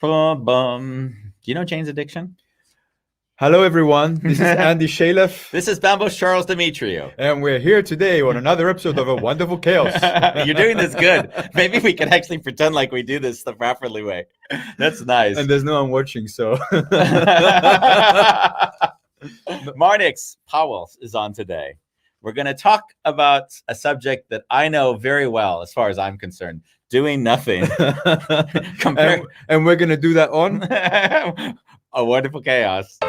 Do you know Jane's Addiction? Hello, everyone. This is Andy Shalev. This is Bambos Charles Demetriou. And we're here today on another episode of A Wonderful Chaos. You're doing this good. Maybe we can actually pretend like we do this the properly way. That's nice. And there's no one watching, so. Marnix Pauwels is on today. We're going to talk about a subject that I know very well, as far as I'm concerned, doing nothing. And we're going to do that on A Wonderful Chaos.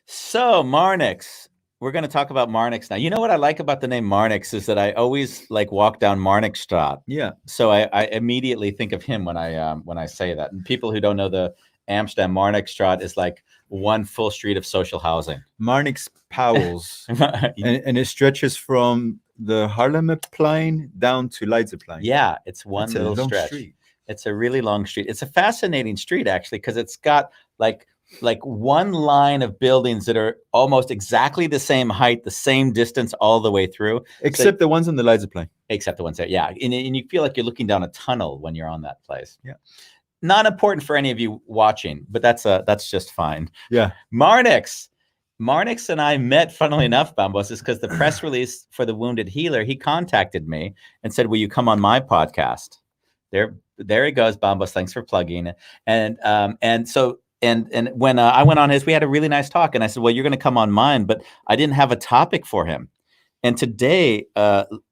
So, Marnix, we're going to talk about Marnix now. You know what I like about the name Marnix is that I always walk down Marnix Straat. Yeah. So I immediately think of him when I say that. And people who don't know the Amsterdam Marnix Straat is like one full street of social housing. Marnix Pauwels. and it stretches from the Haarlemmerplein down to Leidseplein. Yeah, it's one little stretch. Street. It's a really long street. It's a fascinating street, actually, because it's got like one line of buildings that are almost exactly the same height, the same distance all the way through. Except the ones on the Leidseplein. Except the ones that, yeah. And you feel like you're looking down a tunnel when you're on that place. Yeah. Not important for any of you watching, but that's just fine. Yeah. Marnix and I met, funnily enough, Bambos, is because the press release for The Wounded Healer, he contacted me and said, will you come on my podcast? There he goes, Bambos. Thanks for plugging. And when I went on his, we had a really nice talk. And I said, well, you're going to come on mine. But I didn't have a topic for him. And today,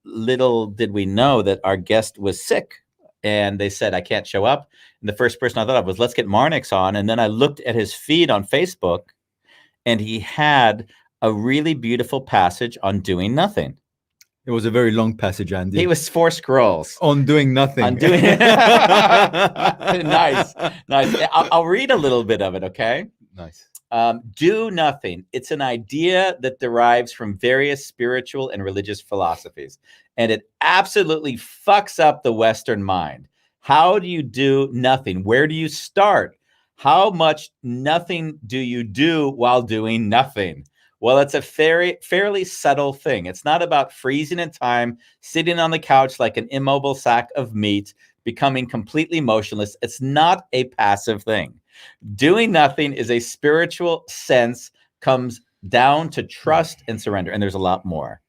little did we know that our guest was sick. And they said, I can't show up. And the first person I thought of was, let's get Marnix on. And then I looked at his feed on Facebook. And he had a really beautiful passage on doing nothing. It was a very long passage, Andy. It was 4 scrolls. On doing nothing. On doing Nice. I'll read a little bit of it, okay? Nice. Do nothing. It's an idea that derives from various spiritual and religious philosophies, and it absolutely fucks up the Western mind. How do you do nothing? Where do you start? How much nothing do you do while doing nothing? Well, it's a fairly subtle thing. It's not about freezing in time, sitting on the couch like an immobile sack of meat, becoming completely motionless. It's not a passive thing. Doing nothing is a spiritual sense, comes down to trust and surrender. And there's a lot more.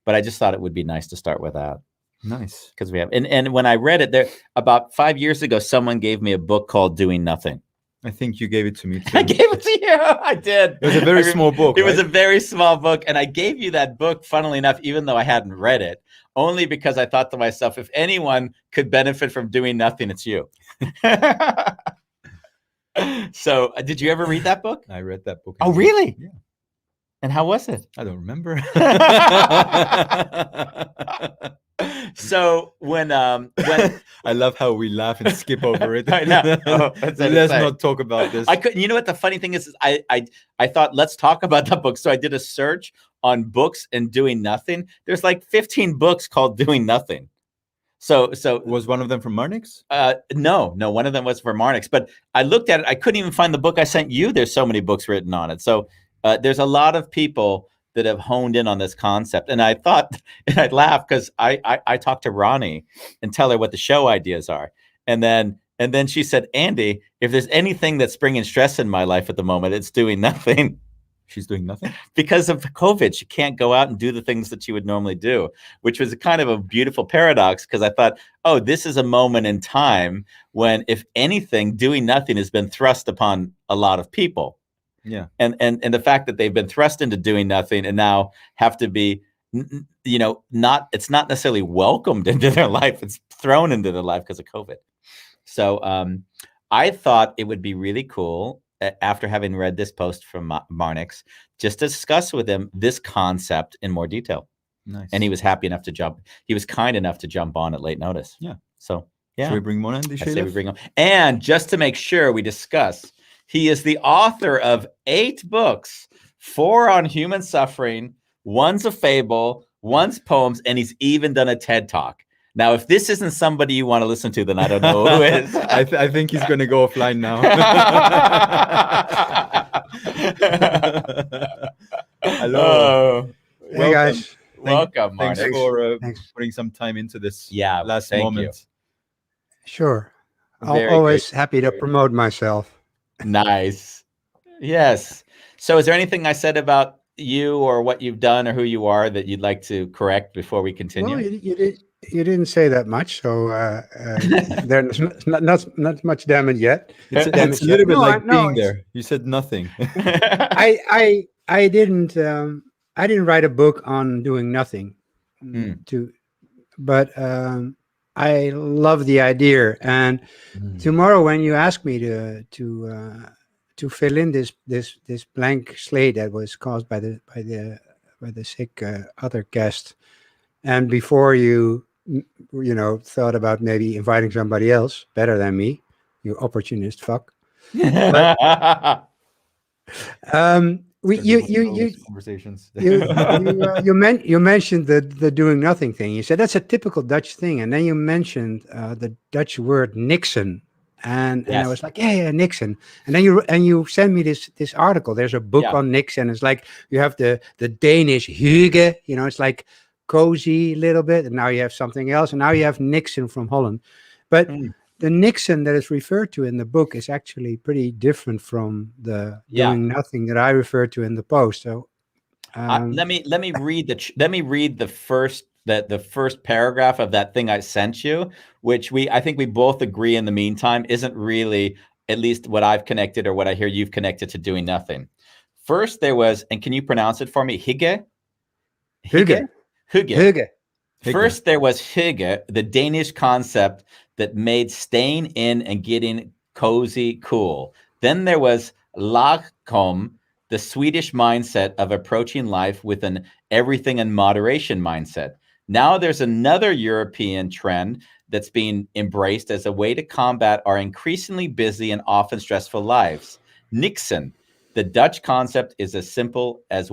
But I just thought it would be nice to start with that. Nice. Because we have, and when I read it there, about 5 years ago, someone gave me a book called Doing Nothing. I think you gave it to me too. I gave it to you. I did. It was a very small book. It was a very small book. And I gave you that book, funnily enough, even though I hadn't read it, only because I thought to myself, if anyone could benefit from doing nothing, it's you. So did you ever read that book? I read that book. Oh, really? Yeah. And how was it? I don't remember. So when I love how we laugh and skip over it. I know. Oh, let's not talk about this. I couldn't. You know what the funny thing is I thought let's talk about that book. So I did a search on books and doing nothing. There's like 15 books called Doing Nothing. So was one of them from Marnix? No, one of them was for Marnix. But I looked at it. I couldn't even find the book I sent you. There's so many books written on it. So there's a lot of people that have honed in on this concept. And I thought, and I'd laugh because I talked to Ronnie and tell her what the show ideas are. And then she said, Andy, if there's anything that's bringing stress in my life at the moment, it's doing nothing. She's doing nothing? Because of COVID. She can't go out and do the things that she would normally do, which was kind of a beautiful paradox because I thought, oh, this is a moment in time when, if anything, doing nothing has been thrust upon a lot of people. Yeah. And the fact that they've been thrust into doing nothing and now have to be, it's not necessarily welcomed into their life. It's thrown into their life because of COVID. So I thought it would be really cool after having read this post from Marnix, just to discuss with him this concept in more detail. Nice. And he was he was kind enough to jump on at late notice. Yeah. So, yeah. Should we bring him on, Andy? I say we bring him. And just to make sure we discuss, he is the author of 8 books, 4 on human suffering, 1's a fable, once poems, and he's even done a TED Talk. Now, if this isn't somebody you want to listen to, then I don't know who is. I think he's going to go offline now. Hello. Oh, Hey Welcome. guys. welcome, Thanks Marnix. for Thanks. putting some time into this Yeah, last thank moment. Sure. Very Always good. happy to promote myself. Nice. Yes. So, is there anything I said about you or what you've done or who you are that you'd like to correct before we continue? Well, you didn't say that much, so there's not much damage yet. It's a Damage little yet. bit No, like being it's- there. You said nothing. I didn't write a book on doing nothing. But I love the idea. And tomorrow, when you ask me to fill in this blank slate that was caused by the sick other guest, and before you thought about maybe inviting somebody else better than me, you opportunist fuck. Conversations. You mentioned the doing nothing thing. You said that's a typical Dutch thing, and then you mentioned the Dutch word Nixon, and I was like, yeah, Nixon. And then you send me this article. There's a book on Nixon. It's like you have the Danish hygge, it's like cozy a little bit, and now you have something else, and now you have Nixon from Holland, but. The Nixon that is referred to in the book is actually pretty different from the doing nothing that I referred to in the post. So let me read the first paragraph of that thing I sent you, which I think we both agree in the meantime isn't really, at least what I've connected or what I hear you've connected to doing nothing. First there was, and can you pronounce it for me? Hygge. First, there was hygge, the Danish concept that made staying in and getting cozy cool. Then there was lagom, the Swedish mindset of approaching life with an everything in moderation mindset. Now there's another European trend that's being embraced as a way to combat our increasingly busy and often stressful lives. Nixon, the Dutch concept is as simple as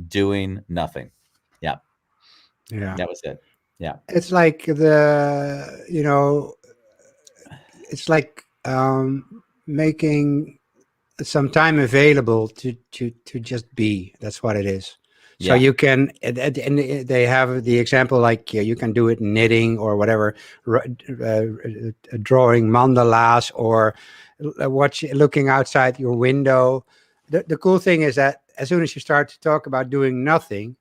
doing nothing. Yeah. Yeah, that was it. Yeah, it's like it's like making some time available to just be. That's what it is. So you can, and they have the example like you can do it knitting or whatever, drawing mandalas or looking outside your window. The cool thing is that as soon as you start to talk about doing nothing,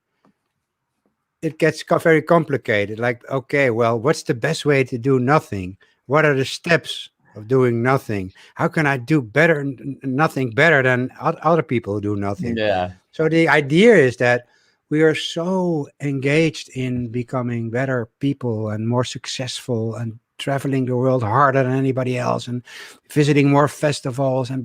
it gets very complicated. Like, okay, well, what's the best way to do nothing? What are the steps of doing nothing? How can I do nothing better than other people who do nothing? Yeah. So the idea is that we are so engaged in becoming better people and more successful and traveling the world harder than anybody else and visiting more festivals and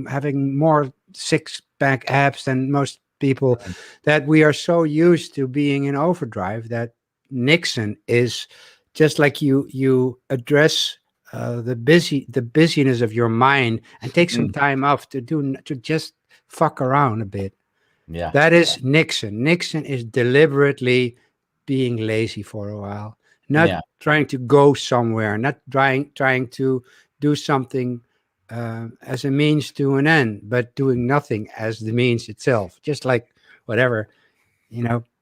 having more six-pack abs than most people, that we are so used to being in overdrive that Nixon is just like you address the busyness of your mind and take some time off to just fuck around a bit. Yeah. That is Nixon. Nixon is deliberately being lazy for a while, not trying to go somewhere, not trying to do something as a means to an end, but doing nothing as the means itself. Just like whatever,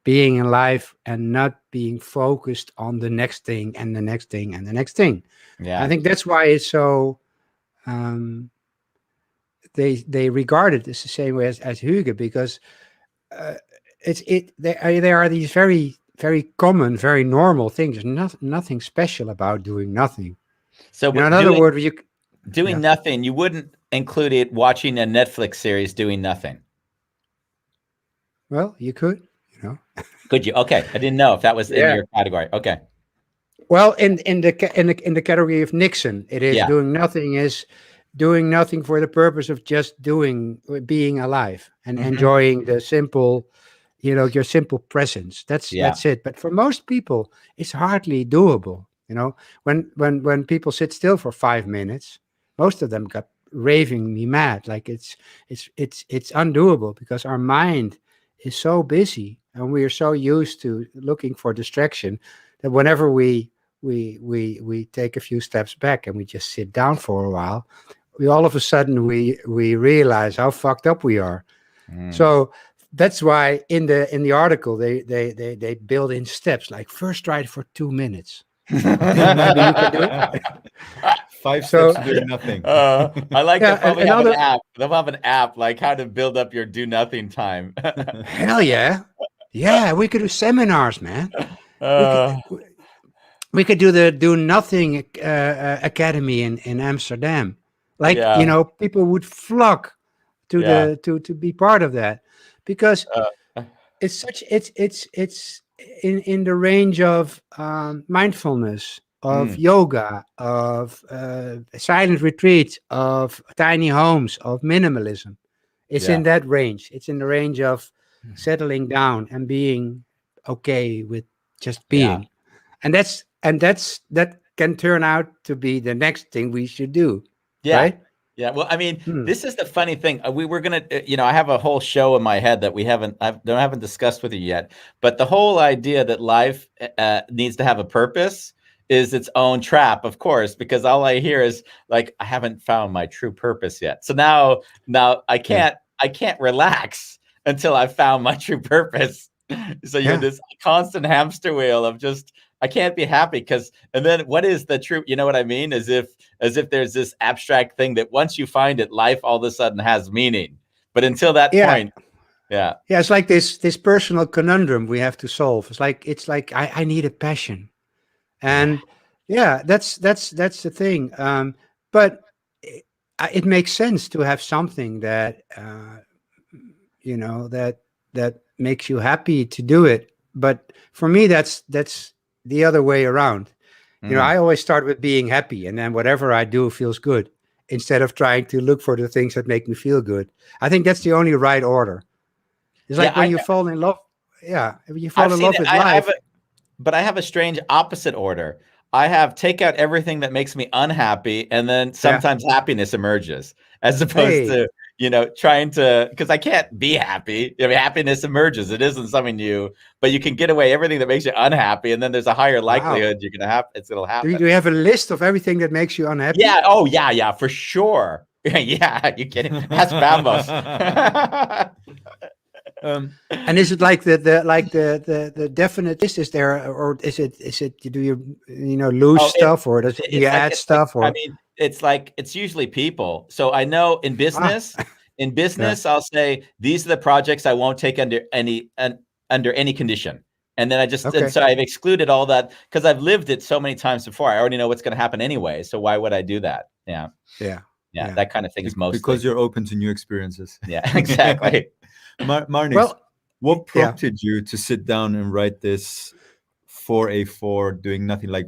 being in life and not being focused on the next thing and the next thing and the next thing. Yeah. I think that's why it's so. They regard it as the same way as hygge, because there are these very, very common, very normal things. There's nothing special about doing nothing. So in other words, doing nothing, you wouldn't include it watching a Netflix series doing nothing. Well, you could, Could you? Okay, I didn't know if that was in your category. Okay. Well, in the category of Nixon, it is doing nothing is doing nothing for the purpose of just being alive and enjoying the simple, your simple presence. That's it. But for most people, it's hardly doable. When people sit still for 5 minutes, most of them got raving me mad. Like it's undoable because our mind is so busy and we are so used to looking for distraction that whenever we take a few steps back and we just sit down for a while, we all of a sudden we realize how fucked up we are. So that's why in the article they build in steps, like first try it for 2 minutes. Then maybe you can do it. 5 So- steps to doing nothing. I like Yeah, they'll probably and have an other- app. They'll have an app like how to build up your do nothing time. Hell yeah. Yeah, we could do seminars, man. Uh, We could do the Do Nothing Academy in Amsterdam. Like, Yeah. people would flock to Yeah. to be part of that, because uh, it's in the range of mindfulness, of yoga, of silent retreats, of tiny homes, of minimalism. It's Yeah. in that range. It's in the range of settling down and being okay with just being. And that can turn out to be the next thing we should do. Yeah. Right? Yeah. Well, I mean, this is the funny thing. We were gonna, I have a whole show in my haven't that we haven't discussed with you yet. But the whole idea that life needs to have a purpose is its own trap, of course, because all I hear is like, I haven't found my true purpose yet. So now I can't relax until I've found my true purpose. So you're this constant hamster wheel of just, I can't be happy and then what is the true, you know what I mean? As if there's this abstract thing that once you find it, life all of a sudden has meaning. But until that point, yeah, it's like this personal conundrum we have to solve. It's like I need a passion, and that's the thing. But it makes sense to have something that that makes you happy to do it. But for me, that's the other way around. I always start with being happy, and then whatever I do feels good, instead of trying to look for the things that make me feel good. I think that's the only right order. It's like when you fall in love. Yeah, when you fall in love with life. But I have a strange opposite order. I have take out everything that makes me unhappy, and then sometimes happiness emerges, as opposed to trying to, because I can't be happy. I mean, happiness emerges. It isn't something new, but you can get away everything that makes you unhappy, and then there's a higher likelihood you're gonna have it'll happen. Do you have a list of everything that makes you unhappy? Yeah. Oh, yeah, for sure. Yeah, you kidding? Ask Bambos. And is it like the definite list is there, or is it do you lose stuff, or do you add stuff? Or I mean, it's usually people. So I know in business, I'll say these are the projects I won't take under any condition. And then and so I've excluded all that because I've lived it so many times before. I already know what's going to happen anyway. So why would I do that? Yeah. That kind of thing is mostly because you're open to new experiences. Yeah, exactly. Marnix, what prompted you to sit down and write this 4A4 doing nothing? Like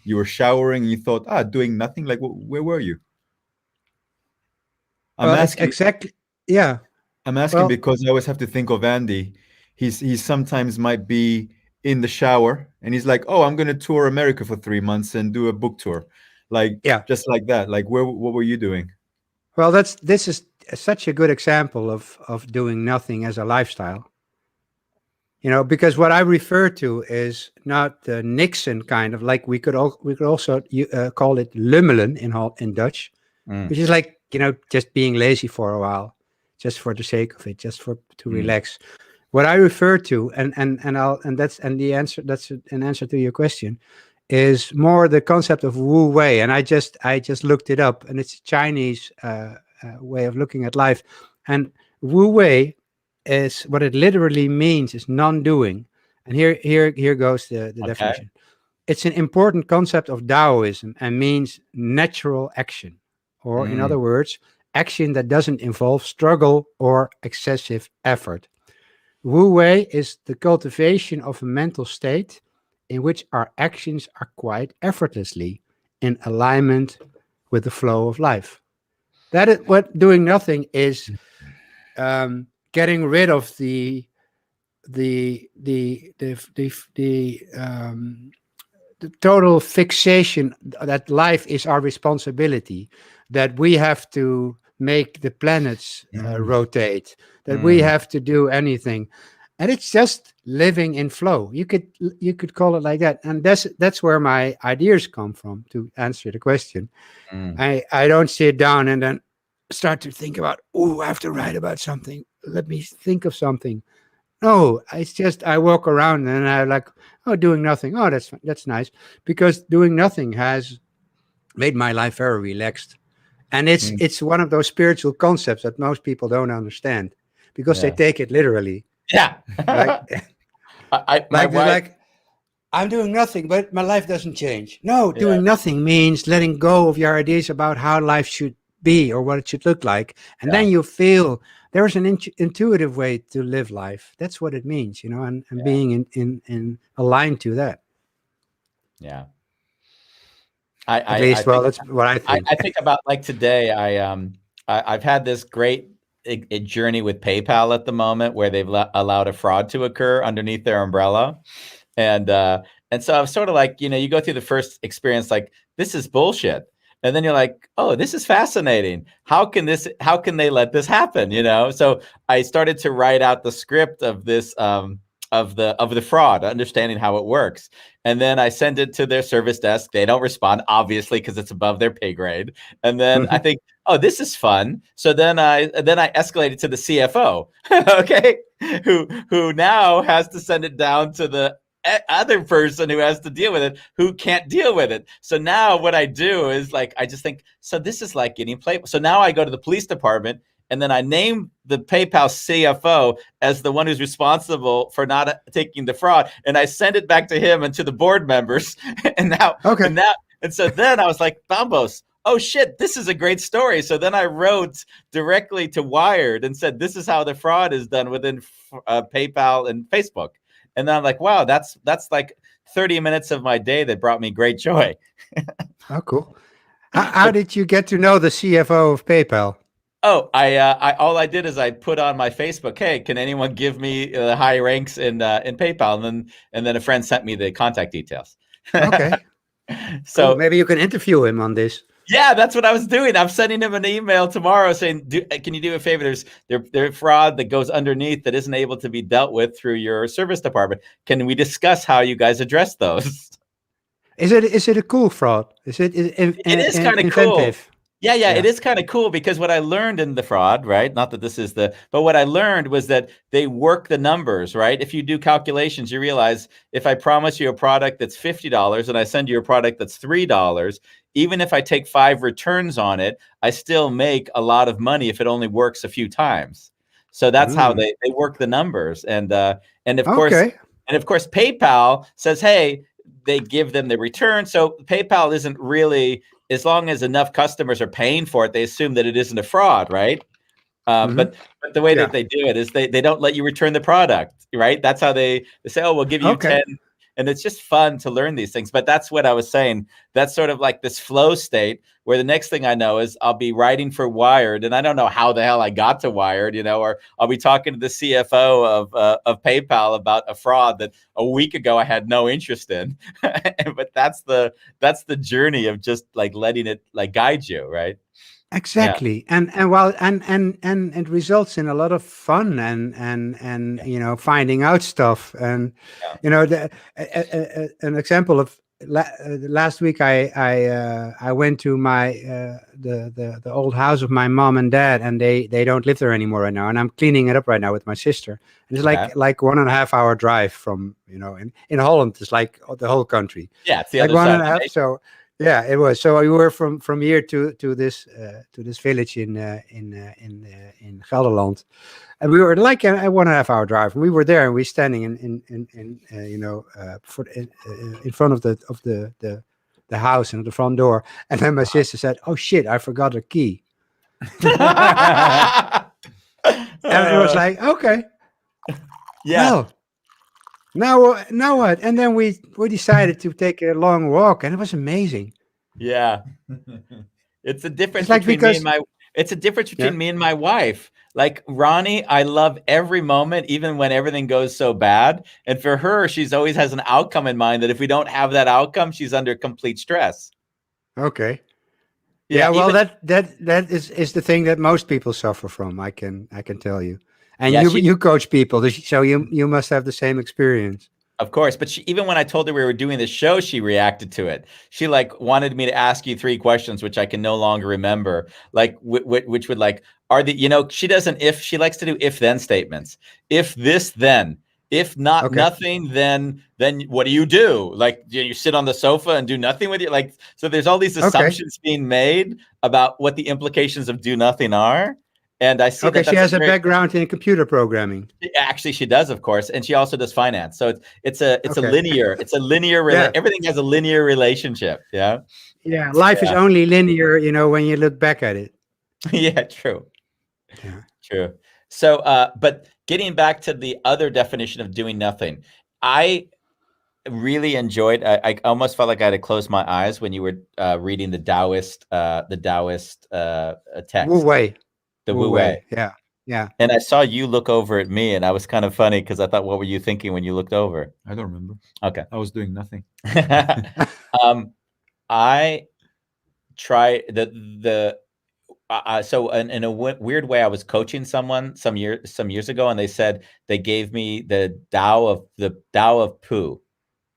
you were showering and you thought, doing nothing. Like where were you? I'm asking exactly. Yeah. I'm asking because I always have to think of Andy. He sometimes might be in the shower and he's like, oh, I'm going to tour America for 3 months and do a book tour. Like, just like that. Like, what were you doing? Well, this is such a good example of doing nothing as a lifestyle. Because what I refer to is not the Nixon kind of, like we could also call it lummelen in Dutch, which is like just being lazy for a while, just for the sake of it, just to relax. What I refer to, that's an answer to your question, is more the concept of Wu Wei, and I just looked it up, and it's a Chinese way of looking at life, and Wu Wei is what it literally means is non-doing, and here goes the definition. It's an important concept of Taoism and means natural action, or in other words, action that doesn't involve struggle or excessive effort. Wu Wei is the cultivation of a mental state in which our actions are quite effortlessly in alignment with the flow of life. That is what doing nothing is. Getting rid of the total fixation that life is our responsibility, that we have to make the planets rotate, that we have to do anything. And it's just living in flow. You could call it like that. And that's where my ideas come from, to answer the question. Mm. I don't sit down and then start to think about, oh, I have to write about something. Let me think of something. No, it's just I walk around and I like, oh, doing nothing. Oh, that's nice, because doing nothing has made my life very relaxed. And it's one of those spiritual concepts that most people don't understand, because they take it literally. Yeah. Like, my wife. like I'm doing nothing, but my life doesn't change. No, doing nothing means letting go of your ideas about how life should be or what it should look like, and then you feel there's an intuitive way to live life. That's what it means, and being in aligned to that. Yeah. At least, that's what I think. I think about, like, today. I've had this great a journey with PayPal at the moment, where they've allowed a fraud to occur underneath their umbrella, and so I was sort of like, you go through the first experience like, this is bullshit, and then you're like, oh, this is fascinating. How can they let this happen? So I started to write out the script of this. Of the fraud, understanding how it works. And then I send it to their service desk. They don't respond, obviously, because it's above their pay grade. And then I think, oh, this is fun. So then I escalated to the CFO, okay, who now has to send it down to the other person who has to deal with it, who can't deal with it. So now what I do is, like, I just think, so this is like getting played. So now I go to the police department, and then I name the PayPal CFO as the one who's responsible for not taking the fraud, and I send it back to him and to the board members. And so then I was like, Bambos, oh shit, this is a great story. So then I wrote directly to Wired and said, this is how the fraud is done within PayPal and Facebook. And then I'm like, wow, that's like 30 minutes of my day that brought me great joy. Oh, cool. How did you get to know the CFO of PayPal? Oh, all I did is I put on my Facebook, hey, can anyone give me high ranks in PayPal? And then a friend sent me the contact details. Okay. So cool. Maybe you can interview him on this. Yeah, that's what I was doing. I'm sending him an email tomorrow saying, can you do a favor? There's fraud that goes underneath that isn't able to be dealt with through your service department. Can we discuss how you guys address those? Is it a cool fraud? It is kind of cool. Yeah, it is kind of cool, because what I learned in the fraud, right? Not that this is but what I learned was that they work the numbers, right? If you do calculations, you realize if I promise you a product that's $50 and I send you a product that's $3, even if I take 5 returns on it, I still make a lot of money if it only works a few times. So that's how they work the numbers. And of course, PayPal says, hey, they give them the return. So PayPal isn't really, as long as enough customers are paying for it, they assume that it isn't a fraud, right? But the way that they do it is they don't let you return the product, right? That's how they say, oh, we'll give you 10. And it's just fun to learn these things. But that's what I was saying. That's sort of like this flow state where the next thing I know is I'll be writing for Wired, and I don't know how the hell I got to Wired, or I'll be talking to the CFO of PayPal about a fraud that a week ago I had no interest in. But that's the journey of just like letting it like guide you, right? Exactly. And it results in a lot of fun and finding out stuff. And an example of last week I went to my the old house of my mom and dad, and they don't live there anymore right now, and I'm cleaning it up right now with my sister. And it's like 1.5 hour drive from in Holland. It's like the whole country. Yeah, it's the like other one side and a half. So yeah, it was. So we were from here to this village in Gelderland, and we were like a 1.5 hour drive. And we were there, and we standing in front of the house and the front door. And then my sister said, "Oh shit, I forgot a key." And it was like, okay, yeah. Well, now what? And then we decided to take a long walk, and it was amazing. Yeah. It's a difference It's like between me and my it's a difference between me and my wife. Like Ronnie, I love every moment, even when everything goes so bad. And for her, she's always has an outcome in mind that if we don't have that outcome, she's under complete stress. Okay. Yeah, well, that is the thing that most people suffer from. I can tell you. And Yeah, you coach people, so you must have the same experience. Of course, but even when I told her we were doing the show, she reacted to it. She like wanted me to ask you 3 questions, which I can no longer remember. Like, which would like, are the, she doesn't, if she likes to do if then statements. If this, then. If not nothing, then what do you do? Like, you sit on the sofa and do nothing with it? Like, so there's all these assumptions being made about what the implications of do nothing are. And I see that she has a background in computer programming. Actually, she does, of course, and she also does finance. So it's a linear. It's a linear. Everything has a linear relationship. Yeah. Yeah. Life is only linear, when you look back at it. Yeah. True. Yeah. True. So, but getting back to the other definition of doing nothing, I really enjoyed. I almost felt like I had to close my eyes when you were reading the Taoist text. Wu Wei. The Wu Wei. Yeah. Yeah. And I saw you look over at me, and I was kind of funny because I thought, what were you thinking when you looked over? I don't remember. Okay. I was doing nothing. I try so in a weird way, I was coaching someone some years ago, and they said they gave me the Tao of Pooh.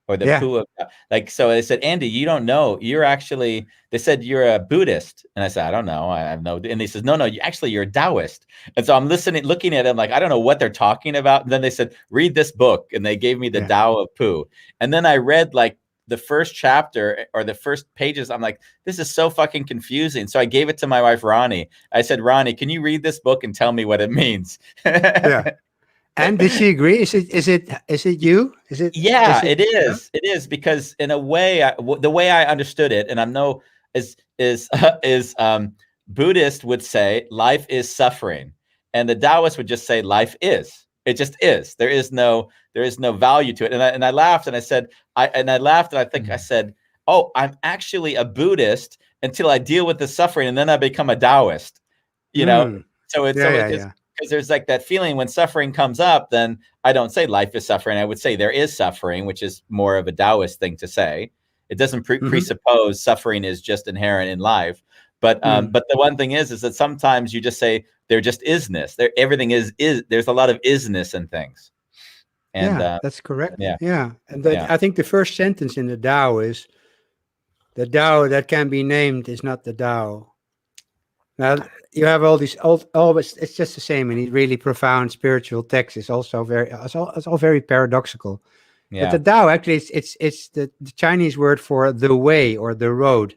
Or the poo of, like, so they said, Andy, you don't know. You're actually, they said, you're a Buddhist. And I said, I don't know. I have no, and they said, no, you're a Taoist. And so I'm looking at them like, I don't know what they're talking about. And then they said, read this book. And they gave me the Tao of Pooh. And then I read like the first chapter or the first pages. I'm like, this is so fucking confusing. So I gave it to my wife, Ronnie. I said, Ronnie, can you read this book and tell me what it means? Yeah. And did she agree? Is it you? Is it? Yeah, it is. It is, because in a way, the way I understood it, and I know is Buddhist would say life is suffering, and the Taoist would just say life is. It just is. There is no value to it. And I laughed and I said, I think I said, oh, I'm actually a Buddhist until I deal with the suffering, and then I become a Taoist. So it's because there's like that feeling when suffering comes up, then I don't say life is suffering. I would say there is suffering, which is more of a Taoist thing to say. It doesn't presuppose suffering is just inherent in life. But the one thing is that sometimes you just say there just isness. There, everything is. There's a lot of isness in things. And that's correct. Yeah. And I think the first sentence in the Tao is, the Tao that can be named is not the Tao. Now you have all these always. It's just the same in these really profound spiritual texts. It's also it's all very paradoxical. Yeah. But the Tao actually it's the Chinese word for the way or the road,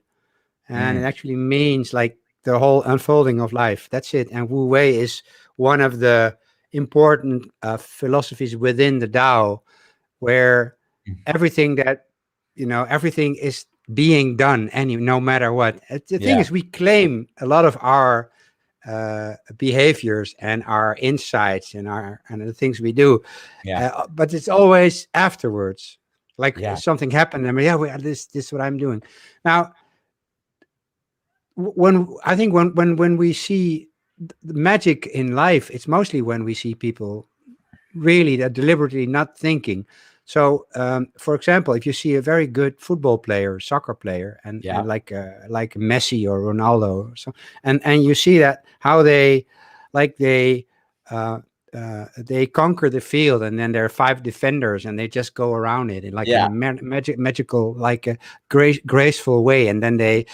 and it actually means like the whole unfolding of life. That's it. And Wu Wei is one of the important philosophies within the Tao, where everything that everything is being done no matter what. The thing is, we claim a lot of our behaviors and our insights and the things we do, but it's always afterwards, like something happened and this is what I'm doing now. When we see the magic in life, it's mostly when we see people really that deliberately not thinking. So, for example, if you see a very good football player, soccer player, and like Messi or Ronaldo, or so, and you see that how they conquer the field, and then there are 5 defenders, and they just go around it in in a magical, like a graceful way, and then they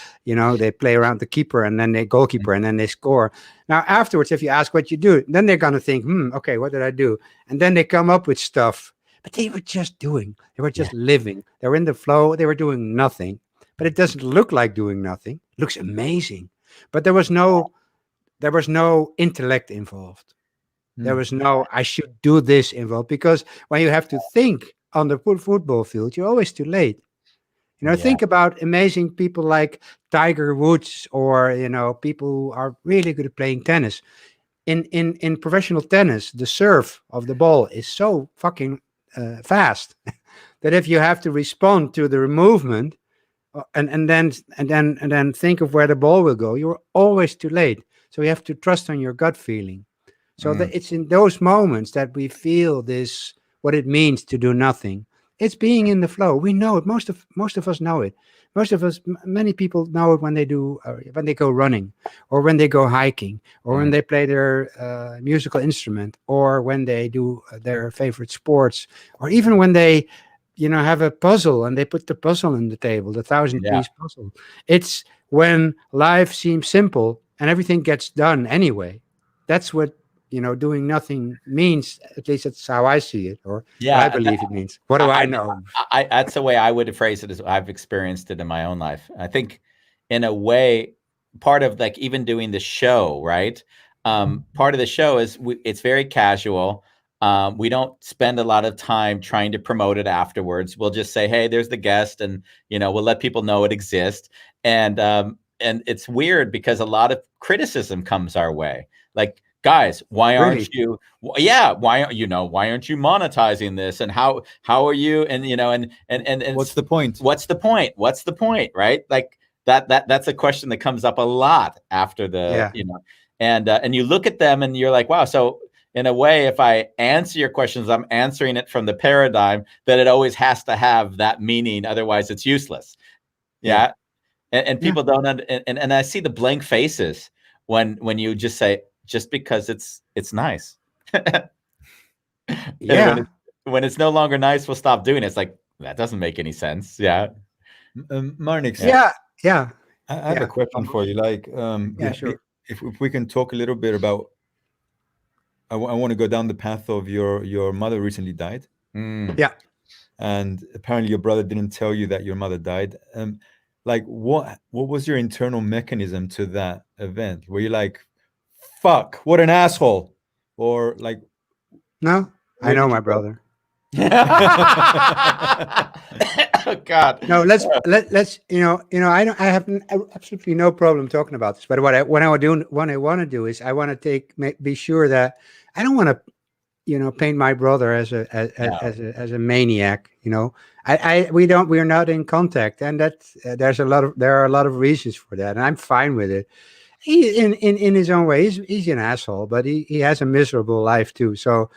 play around the keeper, and then they goalkeeper, and then they score. Now afterwards, if you ask what you do, then they're gonna think, okay, what did I do? And then they come up with stuff. But they were just doing. They were just living. They were in the flow. They were doing nothing. But it doesn't look like doing nothing. It looks amazing. But there was no intellect involved. There was no I should do this involved, because when you have to think on the football field, you're always too late. Think about amazing people like Tiger Woods, or people who are really good at playing tennis. In professional tennis, the serve of the ball is so fucking fast that if you have to respond to the movement and then think of where the ball will go, you're always too late. So you have to trust on your gut feeling. So that it's in those moments that we feel what it means to do nothing. it's being in the flow. We know it. Most of us know it. Most of us, many people know it when they go running, or when they go hiking, or when they play their musical instrument, or when they do their favorite sports, or even when they, have a puzzle and they put the puzzle on the table, the 1,000-piece puzzle. It's when life seems simple and everything gets done anyway. That's what doing nothing means. At least that's how I see it, or what I believe it means. What do I know? That's the way I would phrase it, as I've experienced it in my own life. I think, in a way, part of like even doing the show, right? Part of the show is it's very casual. We don't spend a lot of time trying to promote it afterwards. We'll just say, "Hey, there's the guest," and we'll let people know it exists. And it's weird because a lot of criticism comes our way, like, guys, why aren't you? Yeah, why aren't you monetizing this? And how are you? And and what's the point? What's the point? What's the point? Right? Like that's a question that comes up a lot after the and you look at them and you're like, wow. So in a way, if I answer your questions, I'm answering it from the paradigm that it always has to have that meaning, otherwise it's useless. Yeah. And people don't and I see the blank faces when you just say, just because it's nice. When it's no longer nice, we'll stop doing it. It's like, that doesn't make any sense. Yeah. Marnix. Yeah. I have a question for you. Like, sure. If we can talk a little bit about, I want to go down the path of your mother recently died. Yeah. And apparently your brother didn't tell you that your mother died. Like, what was your internal mechanism to that event? Were you like, fuck, what an asshole? Or like, no, I know my brother. Oh God. No, let's I have absolutely no problem talking about this. But what I want to do is I want to be sure that I don't want to paint my brother as a maniac. We're not in contact, and there are a lot of reasons for that, and I'm fine with it. He in his own way, he's an asshole, but he has a miserable life too. So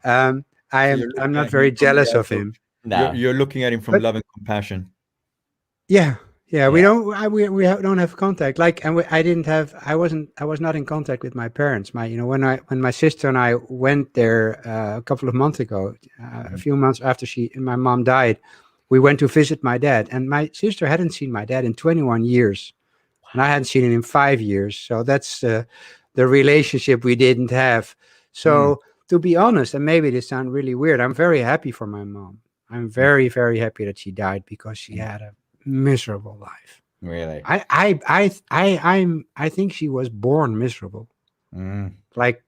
I'm not very jealous of him. No. You're looking at him from love and compassion. Yeah. We don't have contact. Like, and I was not in contact with my parents. When my sister and I went there a couple of months ago, a few months after my mom died, we went to visit my dad, and my sister hadn't seen my dad in 21 years. And I hadn't seen him in 5 years. So that's the relationship we didn't have. So to be honest, and maybe this sounds really weird, I'm very happy for my mom. I'm very, very happy that she died, because she had a miserable life. Really? I think she was born miserable. Like,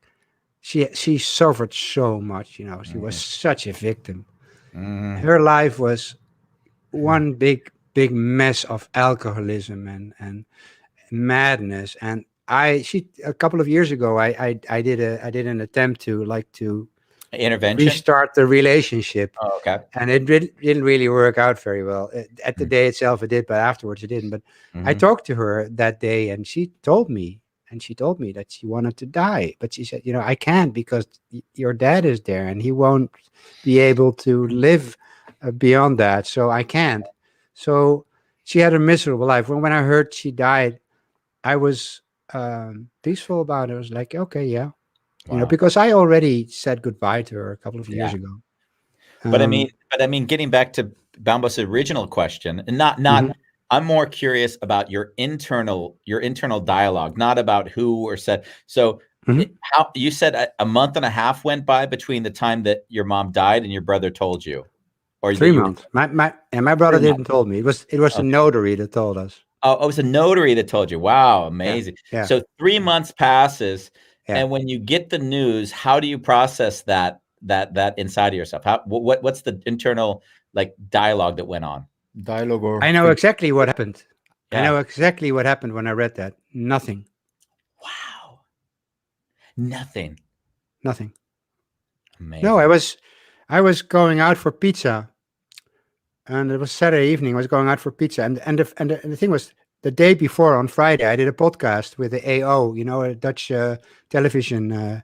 she suffered so much. She was such a victim. Her life was one big mess of alcoholism and madness. And a couple of years ago, I did an attempt to intervention, restart the relationship. Oh, okay. And it didn't really work out very well. At the day itself it did, but afterwards it didn't. But I talked to her that day, and she told me that she wanted to die, but she said, I can't, because your dad is there and he won't be able to live beyond that, so I can't. So she had a miserable life. When I heard she died, I was peaceful about it. I was like, okay, yeah. Wow. Because I already said goodbye to her a couple of years ago. But I mean, getting back to Bambos' original question, and not, I'm more curious about your internal dialogue, not about who or said. So how you said a month and a half went by between the time that your mom died and your brother told you, or 3 months. My brother didn't told me. It was the notary that told us. Oh, it was a notary that told you. Wow, amazing. Yeah. So 3 months passes. Yeah. And when you get the news, how do you process that inside of yourself? What's the internal dialogue that went on? I know exactly what happened. Yeah. I know exactly what happened when I read that. Nothing. Wow. Nothing. Amazing. No, I was going out for pizza, and it was Saturday evening. I was going out for pizza, and the thing was, the day before, on Friday, I did a podcast with the AO, a Dutch television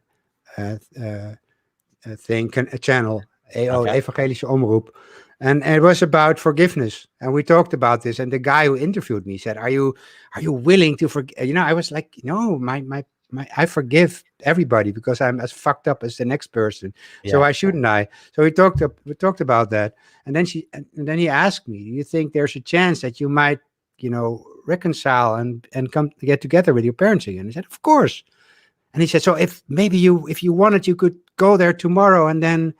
thing, a channel, AO, Evangelische Omroep. and it was about forgiveness. And we talked about this. And the guy who interviewed me said, "Are you willing to forgive?" I was like, "No, I forgive everybody because I'm as fucked up as the next person. So Yeah. why shouldn't I?" So we talked about that. And then he asked me, "Do you think there's a chance that you might, reconcile and come to get together with your parents again?" I said, "Of course." And he said, "So if you wanted, you could go there tomorrow, and then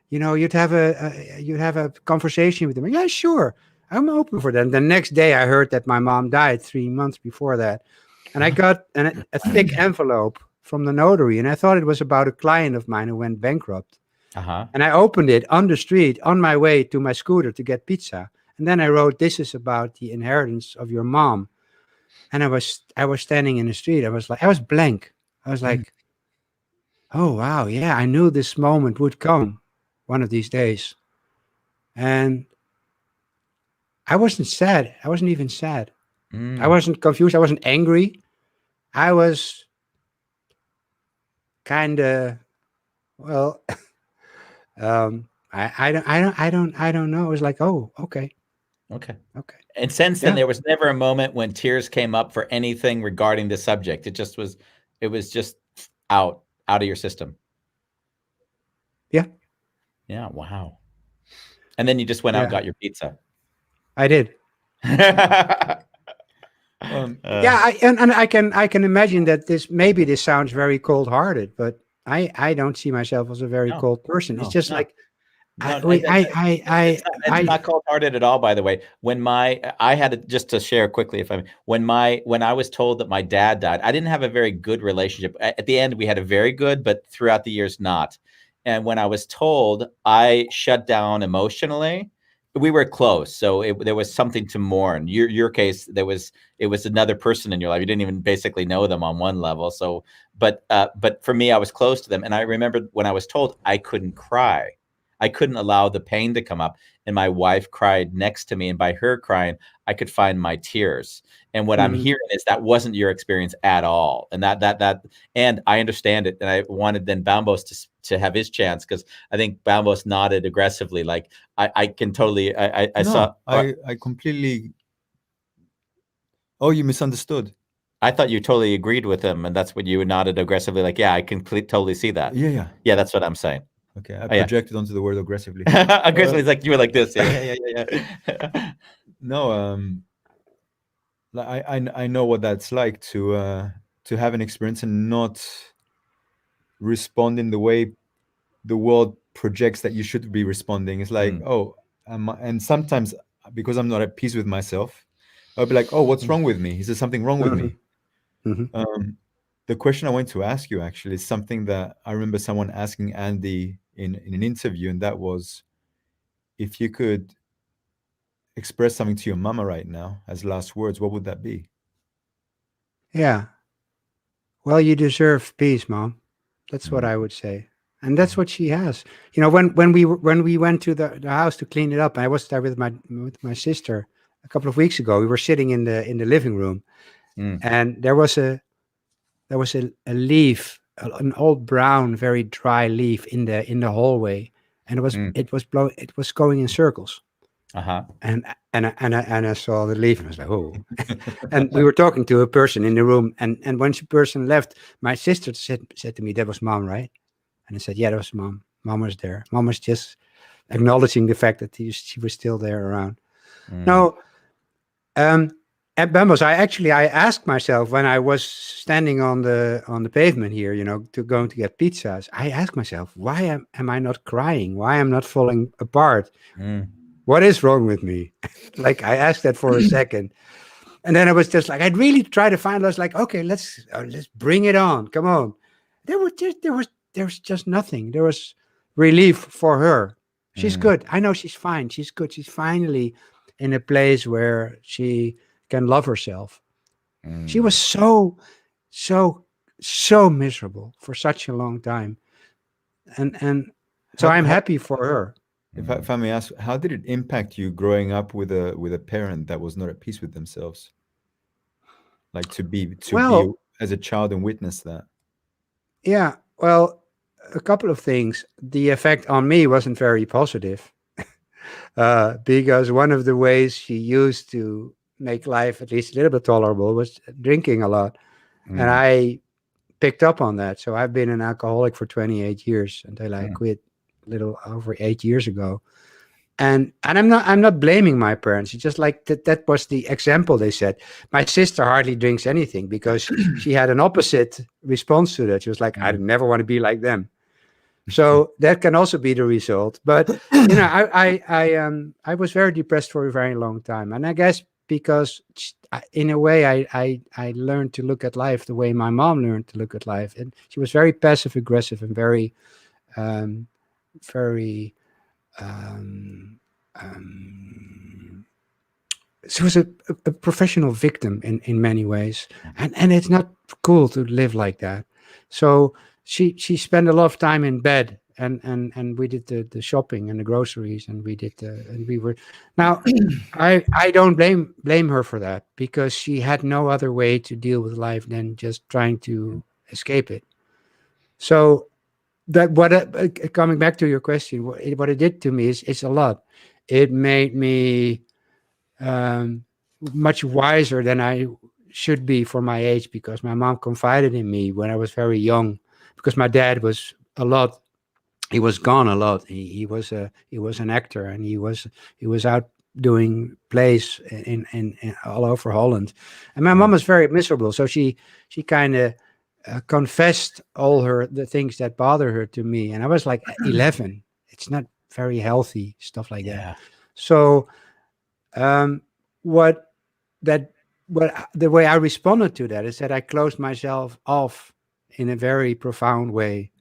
you'd have a conversation with them." Yeah, sure, I'm open for that. And the next day, I heard that my mom died 3 months before that, and I got a thick envelope from the notary, and I thought it was about a client of mine who went bankrupt. Uh-huh. And I opened it on the street on my way to my scooter to get pizza, and then I wrote, "This is about the inheritance of your mom." And I was standing in the street. I was blank. I was like, "Oh wow, yeah, I knew this moment would come one of these days." And I wasn't sad. I wasn't even sad. I wasn't confused. I wasn't angry. I was kind of, well, I don't know. It was like, "Oh, okay. Okay. Okay." And since then, Yeah. there was never a moment when tears came up for anything regarding the subject. It was just out of your system. Yeah. Yeah. Wow. And then you just went out and Yeah. got your pizza. I did. Yeah. Yeah. And I can imagine that this sounds very cold hearted, but I don't see myself as a very No, cold person. It's just no. like, No, it's I not cold-hearted at all, by the way. I had it, just to share quickly, if I when I was told that my dad died, I didn't have a very good relationship. At the end, we had a very good, but throughout the years, not. And when I was told, I shut down emotionally. We were close, so there was something to mourn. Your case, it was another person in your life. You didn't even basically know them on one level. So, but for me, I was close to them, and I remembered when I was told, I couldn't cry. I couldn't allow the pain to come up. And my wife cried next to me. And by her crying, I could find my tears. And what I'm hearing is that wasn't your experience at all. And and I understand it. And I wanted then Bambos to have his chance, because I think Bambos nodded aggressively. Like I can totally, I saw. I completely. Oh, you misunderstood. I thought you totally agreed with him. And that's when you nodded aggressively. Like, yeah, I can totally see that. Yeah. Yeah, that's what I'm saying. Okay, I projected onto the word aggressively. Aggressively is like you were like this. Yeah. No, I know what that's like to have an experience and not respond in the way the world projects that you should be responding. It's like, and sometimes because I'm not at peace with myself, I'll be like, "Oh, what's wrong with me? Is there something wrong with me?" The question I want to ask you actually is something that I remember someone asking Andy in an interview, and that was, if you could express something to your mama right now as last words, what would that be? Yeah. Well, you deserve peace, Mom. That's what I would say. And that's what she has. When we went to the house to clean it up, I was there with my sister a couple of weeks ago. We were sitting in the living room, and there was a leaf, an old brown, very dry leaf in the hallway, and it was going in circles. And I saw the leaf and I was like, "Oh!" And we were talking to a person in the room, and when the person left, my sister said to me, "That was Mom, right?" And I said, "Yeah, that was Mom. Mom was there. Mom was just acknowledging the fact that she was still there around." Now, at Bambos, I asked myself when I was standing on the pavement here, going to get pizzas. I asked myself, why am I not crying? Why am I not falling apart? What is wrong with me? Like, I asked that for a second. And then I was just like, I'd really try to find, I was like, okay, let's bring it on. Come on. There was just nothing. There was relief for her. She's good. I know she's fine. She's good. She's finally in a place where she can love herself. She was so miserable for such a long time. And so I'm happy for her. If I may ask, how did it impact you growing up with a parent that was not at peace with themselves? Like to be as a child and witness that. Yeah, well, a couple of things. The effect on me wasn't very positive. because one of the ways she used to make life at least a little bit tolerable was drinking a lot. And Mm, I picked up on that. So I've been an alcoholic for 28 years until I mm, quit a little over 8 years ago. And I'm not blaming my parents. It's just like that was the example they said. My sister hardly drinks anything because she had an opposite response to that. She was like, I mm, never want to be like them. So that can also be the result. But I was very depressed for a very long time, and I guess because in a way I learned to look at life the way my mom learned to look at life, and she was very passive aggressive and um, very um, um, she was a professional victim in many ways, and it's not cool to live like that. So she spent a lot of time in bed, and we did the shopping and the groceries, and we did and we were now. I don't blame her for that because she had no other way to deal with life than just trying to escape it. So that what coming back to your question, what it did to me is a lot. It made me um, much wiser than I should be for my age because my mom confided in me when I was very young because my dad was a lot he was gone a lot. He was an actor and he was out doing plays in all over Holland, and my mom mm, was very miserable. So she kind of confessed all the things that bother her to me, and I was like 11. It's not very healthy stuff like that. yeah. So um, what that what the way I responded to that is that I closed myself off in a very profound way.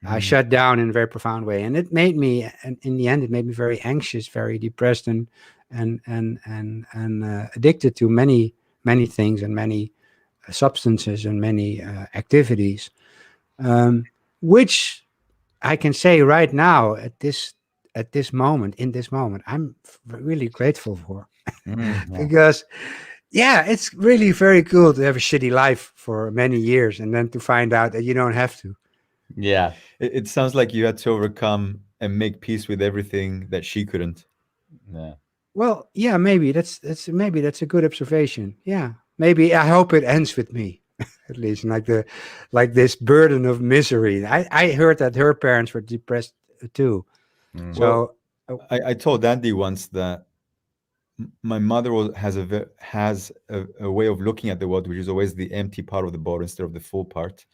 I Mm. shut down in a very profound way, and it made me, and in the end, it made me very anxious, very depressed, and addicted to many things and many substances and many activities, um, which I can say right now at this moment, in this moment, I'm really grateful for Yeah. because yeah, it's really very cool to have a shitty life for many years and then to find out that you don't have to. Yeah. It sounds like you had to overcome and make peace with everything that she couldn't. Yeah. Well, yeah, maybe that's a good observation. Yeah, maybe I hope it ends with me, at least like this burden of misery. I heard that her parents were depressed too. Mm, Well, So I told Andy once that my mother has a way of looking at the world, which is always the empty part of the bottle instead of the full part.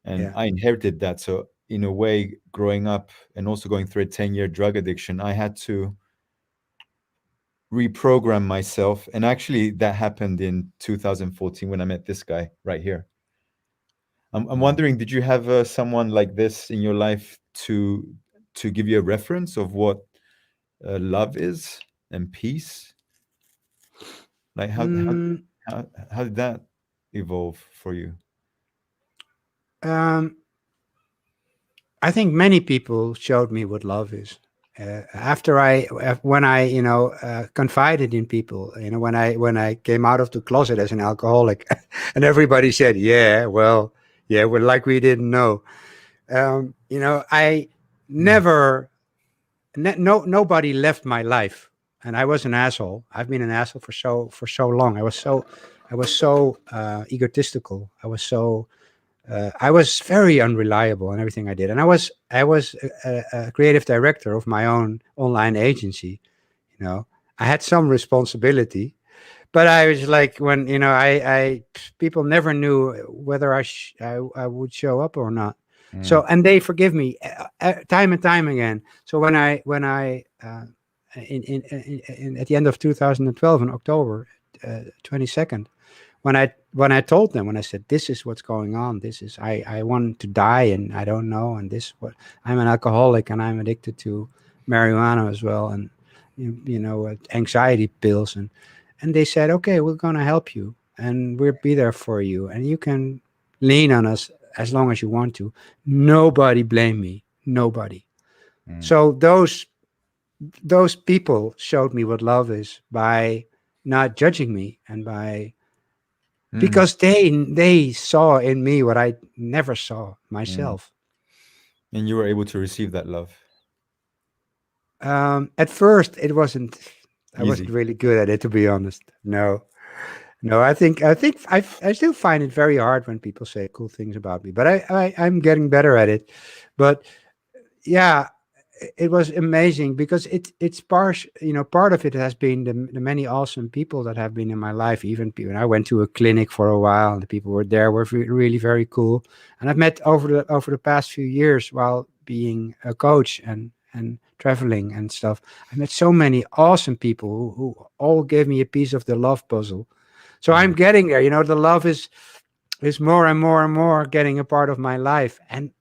And yeah. I inherited that. So in a way, growing up and also going through a 10-year drug addiction, I had to reprogram myself. And actually, that happened in 2014 when I met this guy right here. I'm mm, wondering, did you have someone like this in your life to give you a reference of what love is and peace? Like Mm, how did that evolve for you? um, I think many people showed me what love is. When I, confided in people, when I came out of the closet as an alcoholic, and everybody said, "Yeah, well, yeah, well, like we didn't know." I Mm, never, no, nobody left my life, and I was an asshole. I've been an asshole for so long. I was so egotistical. I was very unreliable in everything I did, and I was a creative director of my own online agency. You know, I had some responsibility, but I was like when I people never knew whether I would show up or not. So mm, and they forgive me time and time again. So when I at the end of 2012 in October 22nd, when I said this is what's going on, this is I want to die and I don't know, and this what I'm an alcoholic and I'm addicted to marijuana as well, and anxiety pills, and they said, okay, we're gonna help you and we'll be there for you and you can lean on us as long as you want to. Nobody blame me, nobody. mm, So those people showed me what love is by not judging me and by mm. because they saw in me what I never saw mm. myself. And you were able to receive that love. At first, it wasn't. I Easy. wasn't really good at it, to be honest. No, no. I still find it very hard when people say cool things about me, but I'm getting better at it. But yeah, it was amazing because it's part of it has been the many awesome people that have been in my life. Even when I went to a clinic for a while, and the people were there were really very cool. And I've met over the past few years while being a coach and traveling and stuff. I met so many awesome people who all gave me a piece of the love puzzle. So I'm getting there. The love is more and more and more getting a part of my life, and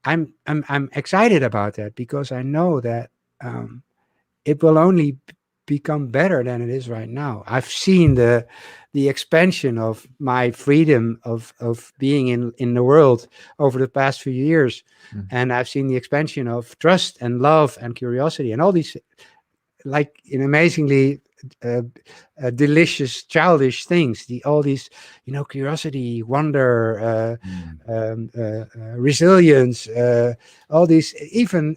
I'm excited about that because I know that it will only become better than it is right now. I've seen the expansion of my freedom of being in the world over the past few years, and I've seen the expansion of trust and love and curiosity and all these like in amazingly uh, delicious childish things, all these curiosity, wonder, resilience, all these, even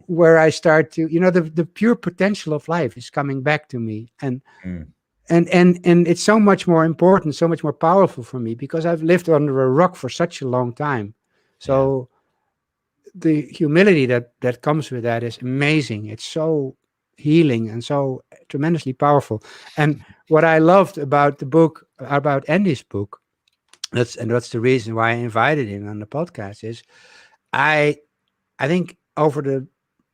where I start to the pure potential of life is coming back to me, and it's so much more important, so much more powerful for me because I've lived under a rock for such a long time. So the humility that comes with that is amazing. It's so healing and so tremendously powerful. And what I loved about the book, about Andy's book, that's the reason why I invited him on the podcast, is I think over the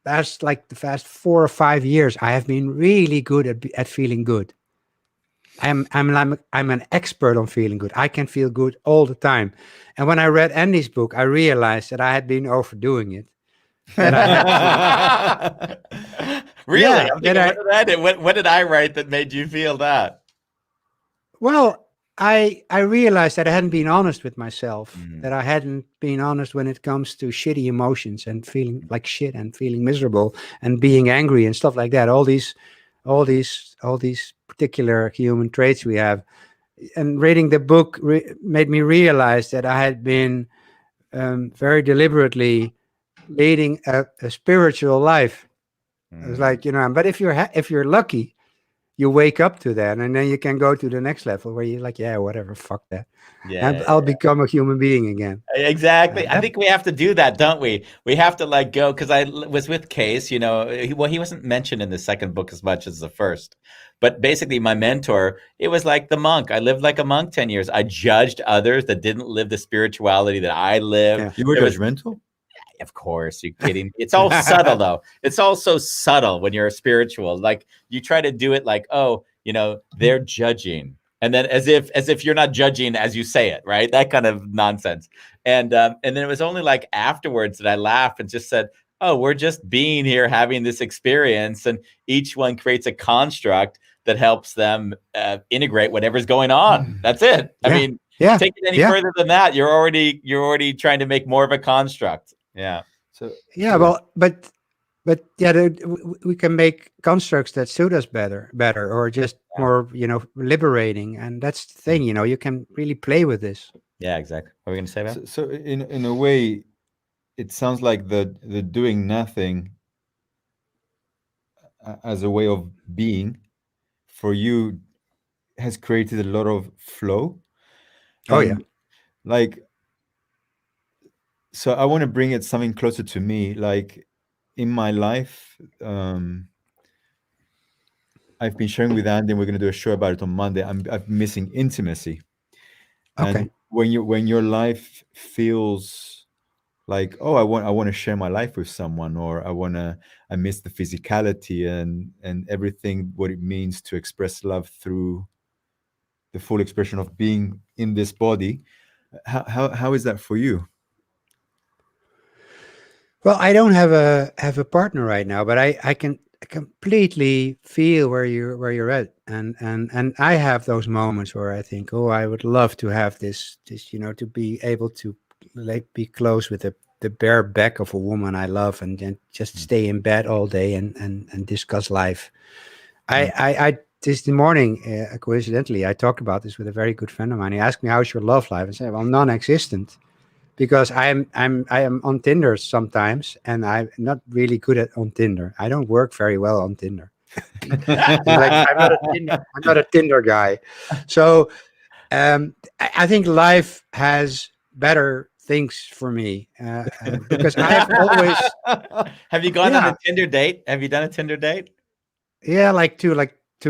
past 4 or 5 years, I have been really good at feeling good. I'm an expert on feeling good. I can feel good all the time. And when I read Andy's book, I realized that I had been overdoing it. That I had to. Really? yeah, I'm thinking, what did I write that made you feel that? Well, I realized that I hadn't been honest with myself. That I hadn't been honest when it comes to shitty emotions and feeling like shit and feeling miserable and being angry and stuff like that. All these particular human traits we have. And reading the book made me realize that I had been very deliberately leading a spiritual life. It was like, but if you're lucky, you wake up to that, and then you can go to the next level where you're like, yeah, whatever, fuck that. Yeah, I'll become a human being again. exactly. I think we have to do that, don't we? We have to let go, because I was with Case, he wasn't mentioned in the second book as much as the first. But basically, my mentor, it was like the monk. I lived like a monk 10 years. I judged others that didn't live the spirituality that I lived. Yeah. You were judgmental? Of course, you kidding? It's all subtle, though. It's all so subtle when you're spiritual. Like, you try to do it like, oh, they're judging, and then as if you're not judging as you say it, right? That kind of nonsense. And then it was only like afterwards that I laughed and just said, oh, we're just being here having this experience, and each one creates a construct that helps them integrate whatever's going on. That's it. Yeah. I mean, Yeah. take it any further than that, you're already trying to make more of a construct. Yeah. So Yeah. Well, but yeah, we can make constructs that suit us better, or just more, liberating. And that's the thing, you can really play with this. Yeah, exactly. What are we going to say about? So in a way, it sounds like the doing nothing as a way of being for you has created a lot of flow. Oh, yeah. Like, so I want to bring it something closer to me. Like, in my life, I've been sharing with Andy, and we're going to do a show about it on Monday. I'm missing intimacy. Okay. And when your life feels like, oh, I want to share my life with someone, or I miss the physicality and everything, what it means to express love through the full expression of being in this body. How is that for you? Well, I don't have a partner right now, but I can completely feel where you're at, and I have those moments where I think, oh, I would love to have this to be able to like be close with the bare back of a woman I love, and then just stay in bed all day and discuss life. I this morning, coincidentally, I talked about this with a very good friend of mine. He asked me, how's your love life? I said, well, non-existent. because I am on Tinder sometimes, and I'm not really good at on Tinder. I don't work very well on Tinder. It's like I'm not a Tinder guy. So I think life has better things for me because I've always Have you gone on yeah a Tinder date? Have you done a Tinder date? yeah like 2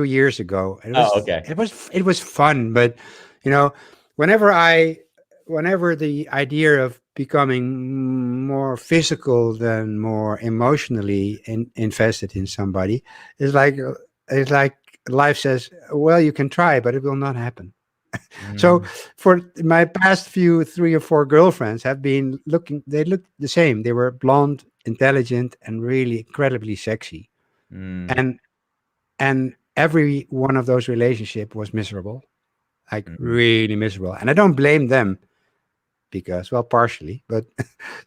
years ago. Oh, okay. It was fun, but you know, whenever I whenever the idea of becoming more physical than more emotionally invested in somebody is like it's like life says, well, you can try, but it will not happen. So for my past few 3 or 4 girlfriends have been they looked the same. They were blonde, intelligent, and really incredibly sexy. Mm, And every one of those relationship was miserable, like mm, really miserable. And I don't blame them because, well, partially, but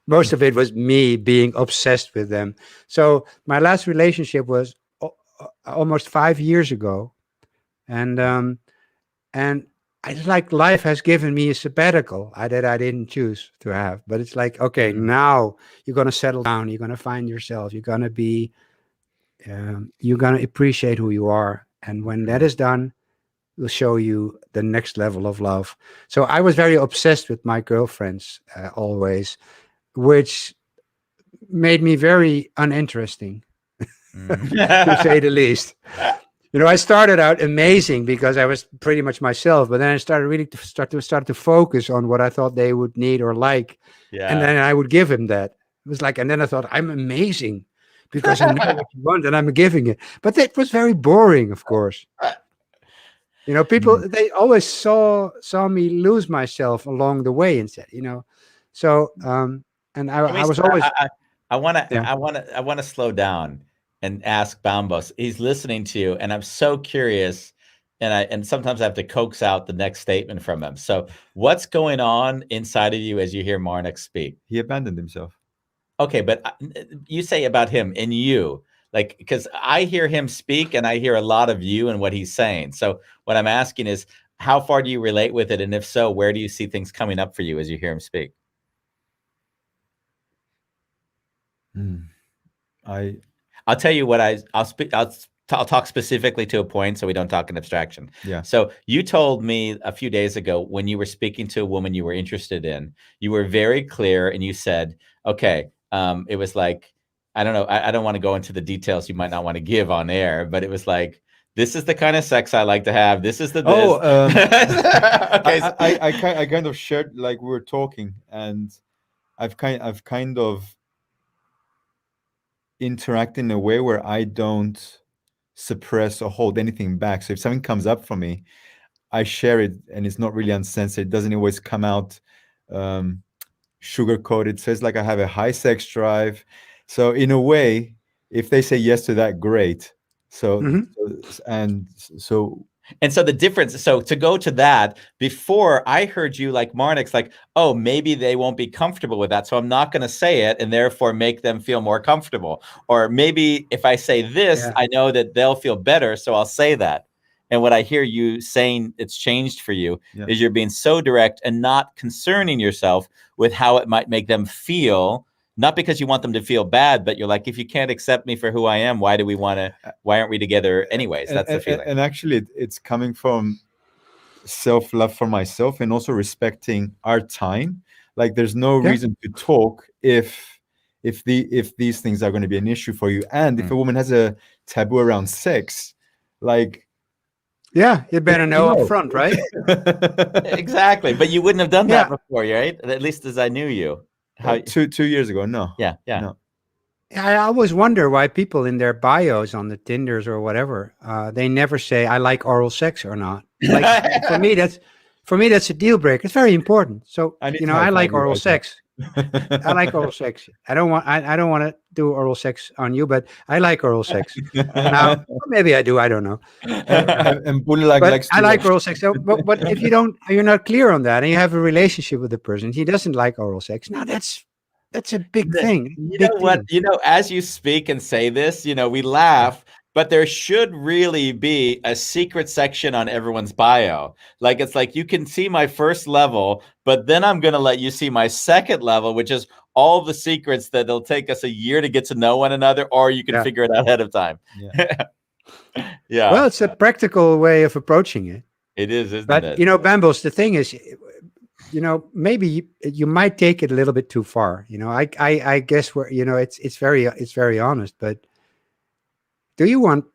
most of it was me being obsessed with them. So my last relationship was almost 5 years ago. And it's like life has given me a sabbatical that I didn't choose to have. But it's like, okay, mm, now you're going to settle down. You're going to find yourself. You're going to appreciate who you are. And when that is done, we'll show you the next level of love. So I was very obsessed with my girlfriends always, which made me very uninteresting, to say mm. the least. I started out amazing because I was pretty much myself, but then I started really to start to focus on what I thought they would need or like, and Yeah. then I would give him that. It was like, and then I thought I'm amazing because I know what you want and I'm giving it. But that was very boring, of course. People they always saw me lose myself along the way and said, so and Can we? I was always I want to. yeah. I want to slow down and ask Bambos. He's listening to you, and I'm so curious. And sometimes I have to coax out the next statement from him. So, what's going on inside of you as you hear Marnix speak? He abandoned himself. Okay, but you say about him and you, like, because I hear him speak and I hear a lot of you and what he's saying. So, what I'm asking is, how far do you relate with it? And if so, where do you see things coming up for you as you hear him speak? I'll tell you what I'll speak. I'll talk specifically to a point so we don't talk in abstraction. Yeah. So you told me a few days ago when you were speaking to a woman you were interested in, you were very clear and you said, okay, it was like, I don't know. I don't want to go into the details you might not want to give on air, but it was like, this is the kind of sex I like to have. This is the this. Okay. I kind of shared, like, we were talking, and I've kind of interact in a way where I don't suppress or hold anything back. So if something comes up for me, I share it, and it's not really uncensored. It doesn't always come out sugar coated. So it's like I have a high sex drive. So in a way, if they say yes to that, great. So and so the difference, so to go to that, before I heard you like Marnix, like, oh, maybe they won't be comfortable with that, so I'm not going to say it and therefore make them feel more comfortable. Or maybe if I say this, I know that they'll feel better, so I'll say that. And what I hear you saying it's changed for you is you're being so direct and not concerning yourself with how it might make them feel. Not because you want them to feel bad, but you're like, if you can't accept me for who I am, why aren't we together anyways? That's the feeling. And actually, it's coming from self-love for myself and also respecting our time. Like, there's no reason to talk if these things are going to be an issue for you. And if a woman has a taboo around sex, like, yeah, you better know up front, right? Exactly. But you wouldn't have done that before, right? At least as I knew you. How 2 years ago? No. Yeah. No. I always wonder why people in their bios on the Tinders or whatever, they never say I like oral sex or not. Like for me, that's a deal breaker. It's very important. So I like oral sex. I like oral sex. I don't want to do oral sex on you, but I like oral sex. Now, maybe I do. I don't know. And but I like oral sex. So, but if you're not clear on that, and you have a relationship with the person, he doesn't like oral sex. Now that's a big thing. You know what? As you speak and say this, we laugh. But there should really be a secret section on everyone's bio. Like, it's like, you can see my first level, but then I'm going to let you see my second level, which is all the secrets that it'll take us a year to get to know one another, or you can figure it out ahead of time. Yeah. Yeah. Well, it's a practical way of approaching it. It is, isn't but, it? you know, Bambles, the thing is, you know, maybe you might take it a little bit too far. You know, I guess where, you know, it's very honest. But do you want,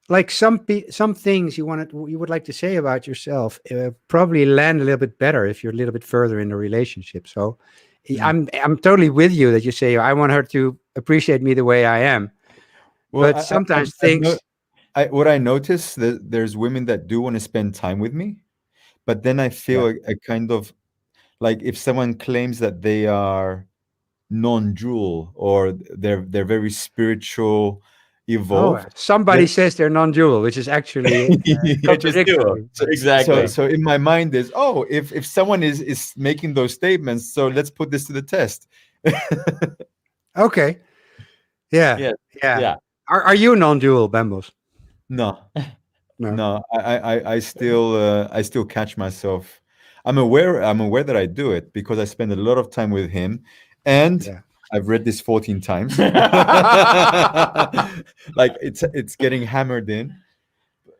like, some things you would like to say about yourself probably land a little bit better if you're a little bit further in the relationship. So I'm totally with you that you say I want her to appreciate me the way I am. Well, but sometimes what I notice that there's women that do want to spend time with me, but then I feel a kind of like, if someone claims that they are non-dual or they're very spiritual, evolved. Somebody says they're non-dual, which is actually contradictory. So, exactly. So in my mind is, if someone is making those statements, so let's put this to the test. Okay. Yeah. Are you non-dual, Bambles? No. I still catch myself. I'm aware that I do it because I spend a lot of time with him, and I've read this 14 times. Like, it's getting hammered in.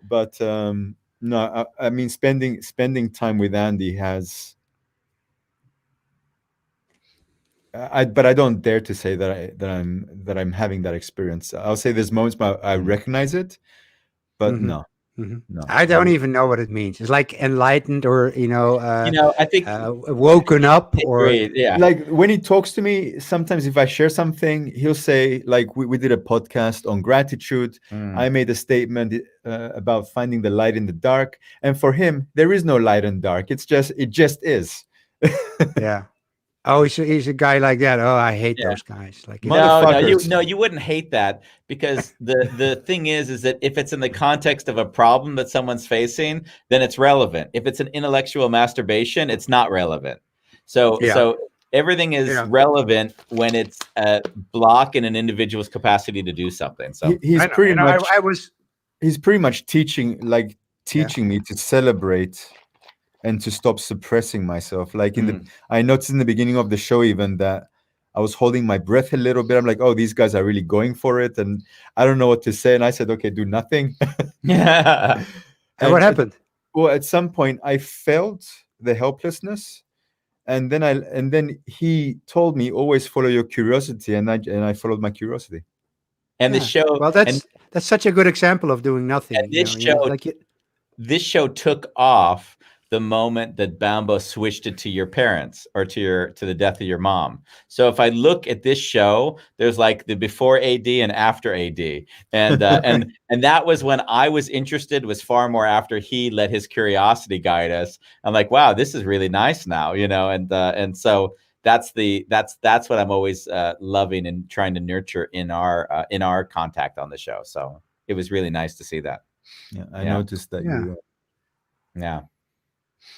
But no, I mean, spending time with Andy has. But I don't dare to say that I'm having that experience. I'll say there's moments where I recognize it, but no. No, I don't even know what it means. It's like enlightened, or I think woken up, or like when he talks to me. Sometimes if I share something, he'll say, like, we did a podcast on gratitude. I made a statement about finding the light in the dark, and for him, there is no light and dark. It just is. Yeah. Oh, he's a guy like that. Oh, I hate those guys. Like, no, you wouldn't hate that, because the thing is that if it's in the context of a problem that someone's facing, then it's relevant. If it's an intellectual masturbation, it's not relevant. So everything is relevant when it's a block in an individual's capacity to do something. So he's pretty much teaching me to celebrate and to stop suppressing myself. Like I noticed in the beginning of the show even that I was holding my breath a little bit. I'm like, oh, these guys are really going for it, and I don't know what to say. And I said, okay, do nothing. Yeah. And what happened? Well, at some point I felt the helplessness, and then he told me, always follow your curiosity, and I followed my curiosity. And the show, well, that's such a good example of doing nothing. And this show took off the moment that Bambo switched it to your parents, or to the death of your mom. So if I look at this show, there's like the before AD and after AD, and and that was when I was interested. Was far more after he let his curiosity guide us. I'm like, wow, this is really nice now, and so that's what I'm always loving and trying to nurture in our contact on the show. So it was really nice to see that. Yeah, I noticed that.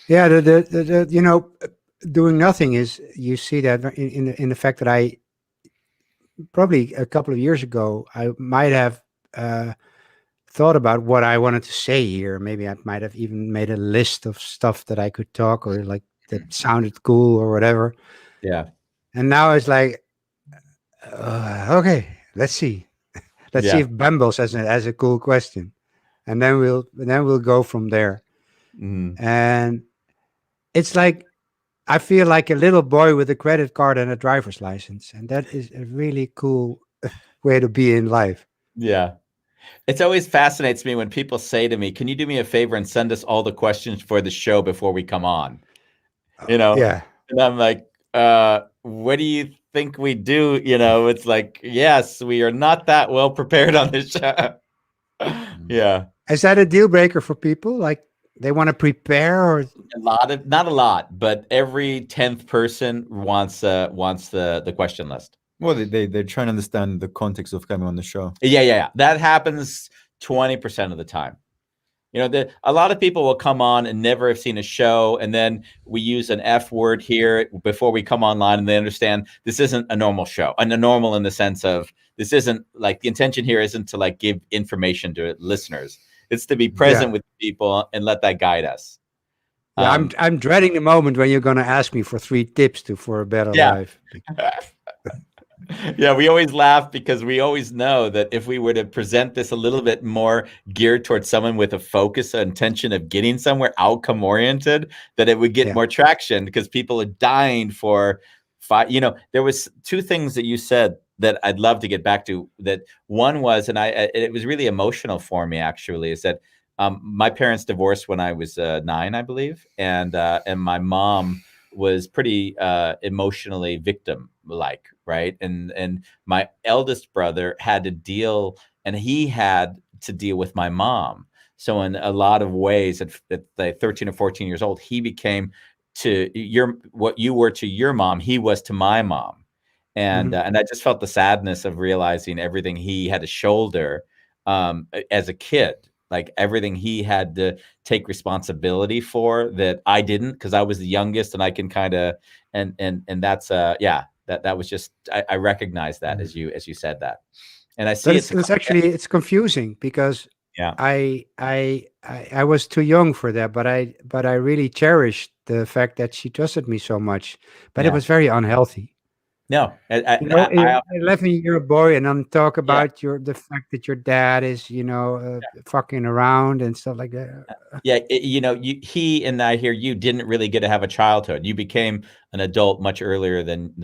Yeah, the doing nothing is, you see that in the fact that I probably a couple of years ago I might have thought about what I wanted to say here. Maybe I might have even made a list of stuff that I could talk, or like that sounded cool or whatever. Yeah. And now it's like, okay, let's see if Bambles has a cool question, and then we'll go from there. And it's like, I feel like a little boy with a credit card and a driver's license, and that is a really cool way to be in life. Yeah. It always fascinates me when people say to me, can you do me a favor and send us all the questions for the show before we come on? Yeah. And I'm like, what do you think we do? It's like, yes, we are not that well prepared on this show. Yeah. Is that a deal breaker for people? Like, they want to prepare, or not a lot, but every 10th person wants the question list. Well, they're trying to understand the context of coming on the show. Yeah. That happens 20% of the time. A lot of people will come on and never have seen a show, and then we use an F word here before we come online, and they understand this isn't a normal show. And a normal in the sense of this isn't like the intention here isn't to like give information to listeners. It's to be present with people and let that guide us. Yeah, I'm dreading the moment when you're going to ask me for 3 tips for a better life. Yeah, we always laugh because we always know that if we were to present this a little bit more geared towards someone with a focus, an intention of getting somewhere, outcome oriented, that it would get more traction because people are dying for. There was 2 things that you said that I'd love to get back to. That one was, and it was really emotional for me actually, is that my parents divorced when I was 9, I believe, and my mom was pretty emotionally victim-like, right? And my eldest brother had to deal with my mom. So in a lot of ways, at like 13 or 14 years old, he became what you were to your mom, he was to my mom. And I just felt the sadness of realizing everything he had to shoulder as a kid. Like everything he had to take responsibility for that I didn't, because I was the youngest, and I can kind of and that's that was just I recognize that as you said that, and I see it's confusing because I was too young for that, but I really cherished the fact that she trusted me so much, but it was very unhealthy. No, an 11-year-old boy, and then talk about the fact that your dad is, fucking around and stuff like that. He and I hear you didn't really get to have a childhood. You became an adult much earlier than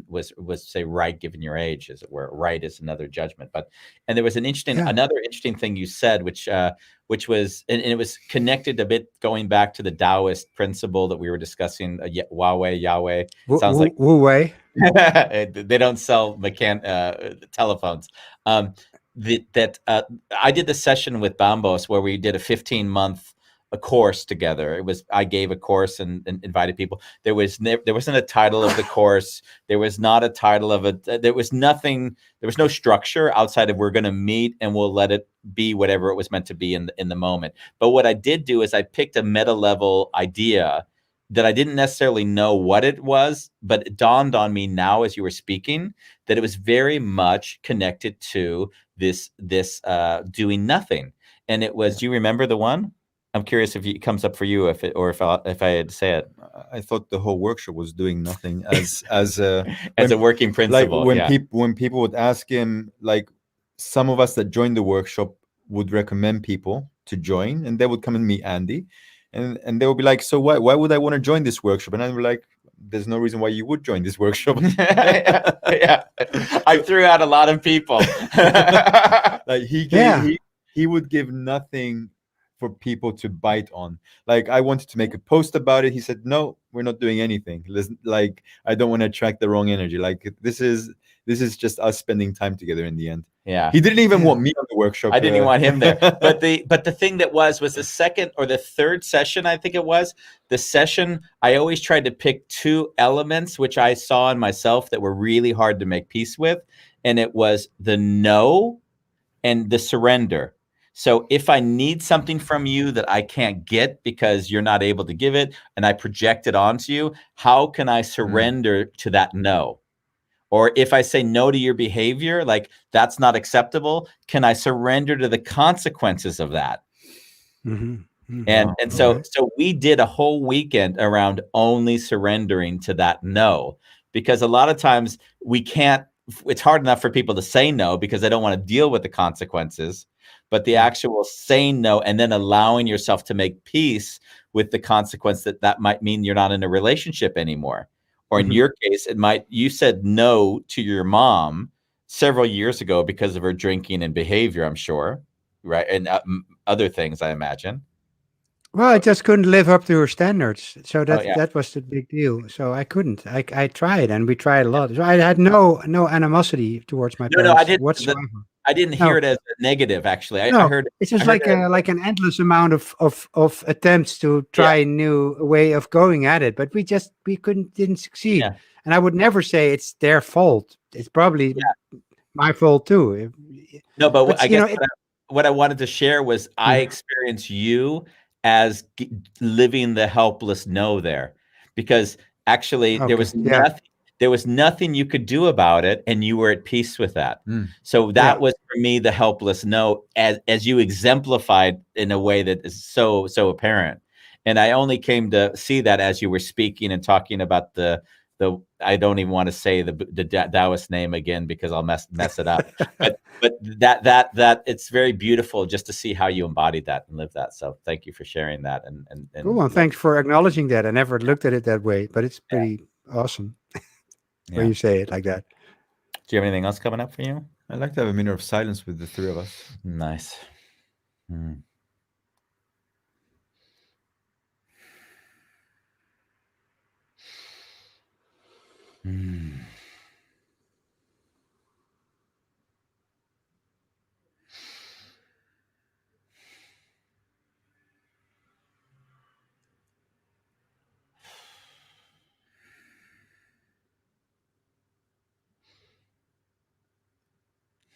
was say right given your age, as it were. Right is another judgment, and there was another interesting thing you said, which was and it was connected a bit going back to the Taoist principle that we were discussing. Yahweh sounds like Wu Wei. They don't sell telephones. I did the session with Bambos where we did a 15-month course together. I gave a course and invited people. There wasn't a title of the course. There was not a title of it. There was nothing. There was no structure outside of we're going to meet and we'll let it be whatever it was meant to be in the moment. But what I did do is I picked a meta level idea that I didn't necessarily know what it was, but it dawned on me now as you were speaking that it was very much connected to this doing nothing. And it was, do you remember the one? I'm curious if it comes up for you, if I had to say it. I thought the whole workshop was doing nothing as a working principle. Like when people would ask him, like some of us that joined the workshop would recommend people to join, and they would come and meet Andy, and they would be like, so why would I want to join this workshop? And I'm like, there's no reason why you would join this workshop. I threw out a lot of people. Like he would give nothing for people to bite on. Like I wanted to make a post about it. He said, no, we're not doing anything. Like I don't want to attract the wrong energy. Like this is just us spending time together in the end. Yeah. He didn't even want me on the workshop. I didn't even want him there. But the thing that was the second or the third session, I think it was, the session, I always tried to pick 2 elements which I saw in myself that were really hard to make peace with. And it was the no and the surrender. So if I need something from you that I can't get because you're not able to give it and I project it onto you, how can I surrender to that no? Or if I say no to your behavior, like that's not acceptable, can I surrender to the consequences of that? So we did a whole weekend around only surrendering to that no, because a lot of times it's hard enough for people to say no because they don't want to deal with the consequences, but the actual saying no and then allowing yourself to make peace with the consequence that might mean you're not in a relationship anymore. Or in your case, you said no to your mom several years ago because of her drinking and behavior, I'm sure, right? And other things, I imagine. Well, I just couldn't live up to her standards. So that was the big deal. So I couldn't. I tried, and we tried a lot. So I had no animosity towards my parents I didn't whatsoever. I didn't hear it as a negative, actually. I heard it's just like an endless amount of attempts to try a new way of going at it, but we didn't succeed. Yeah. And I would never say it's their fault. It's probably my fault too. No, but I guess what I wanted to share was I experience you as living the helpless no there, because actually Okay. Yeah. there was nothing you could do about it, and you were at peace with that. Mm. So Yeah. that was for me the helpless no, as you exemplified in a way that is so apparent. And I only came to see that as you were speaking and talking about the I don't even want to say the Taoist name again because I'll mess it up. But that it's very beautiful just to see how you embodied that and lived that. So thank you for sharing that. Cool. And thanks for acknowledging that. I never looked at it that way, but it's pretty awesome when yeah. you say it like that. Do you have anything else coming up for you? I'd like to have a minute of silence with the three of us. Nice. Mm. Mm.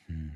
Mm.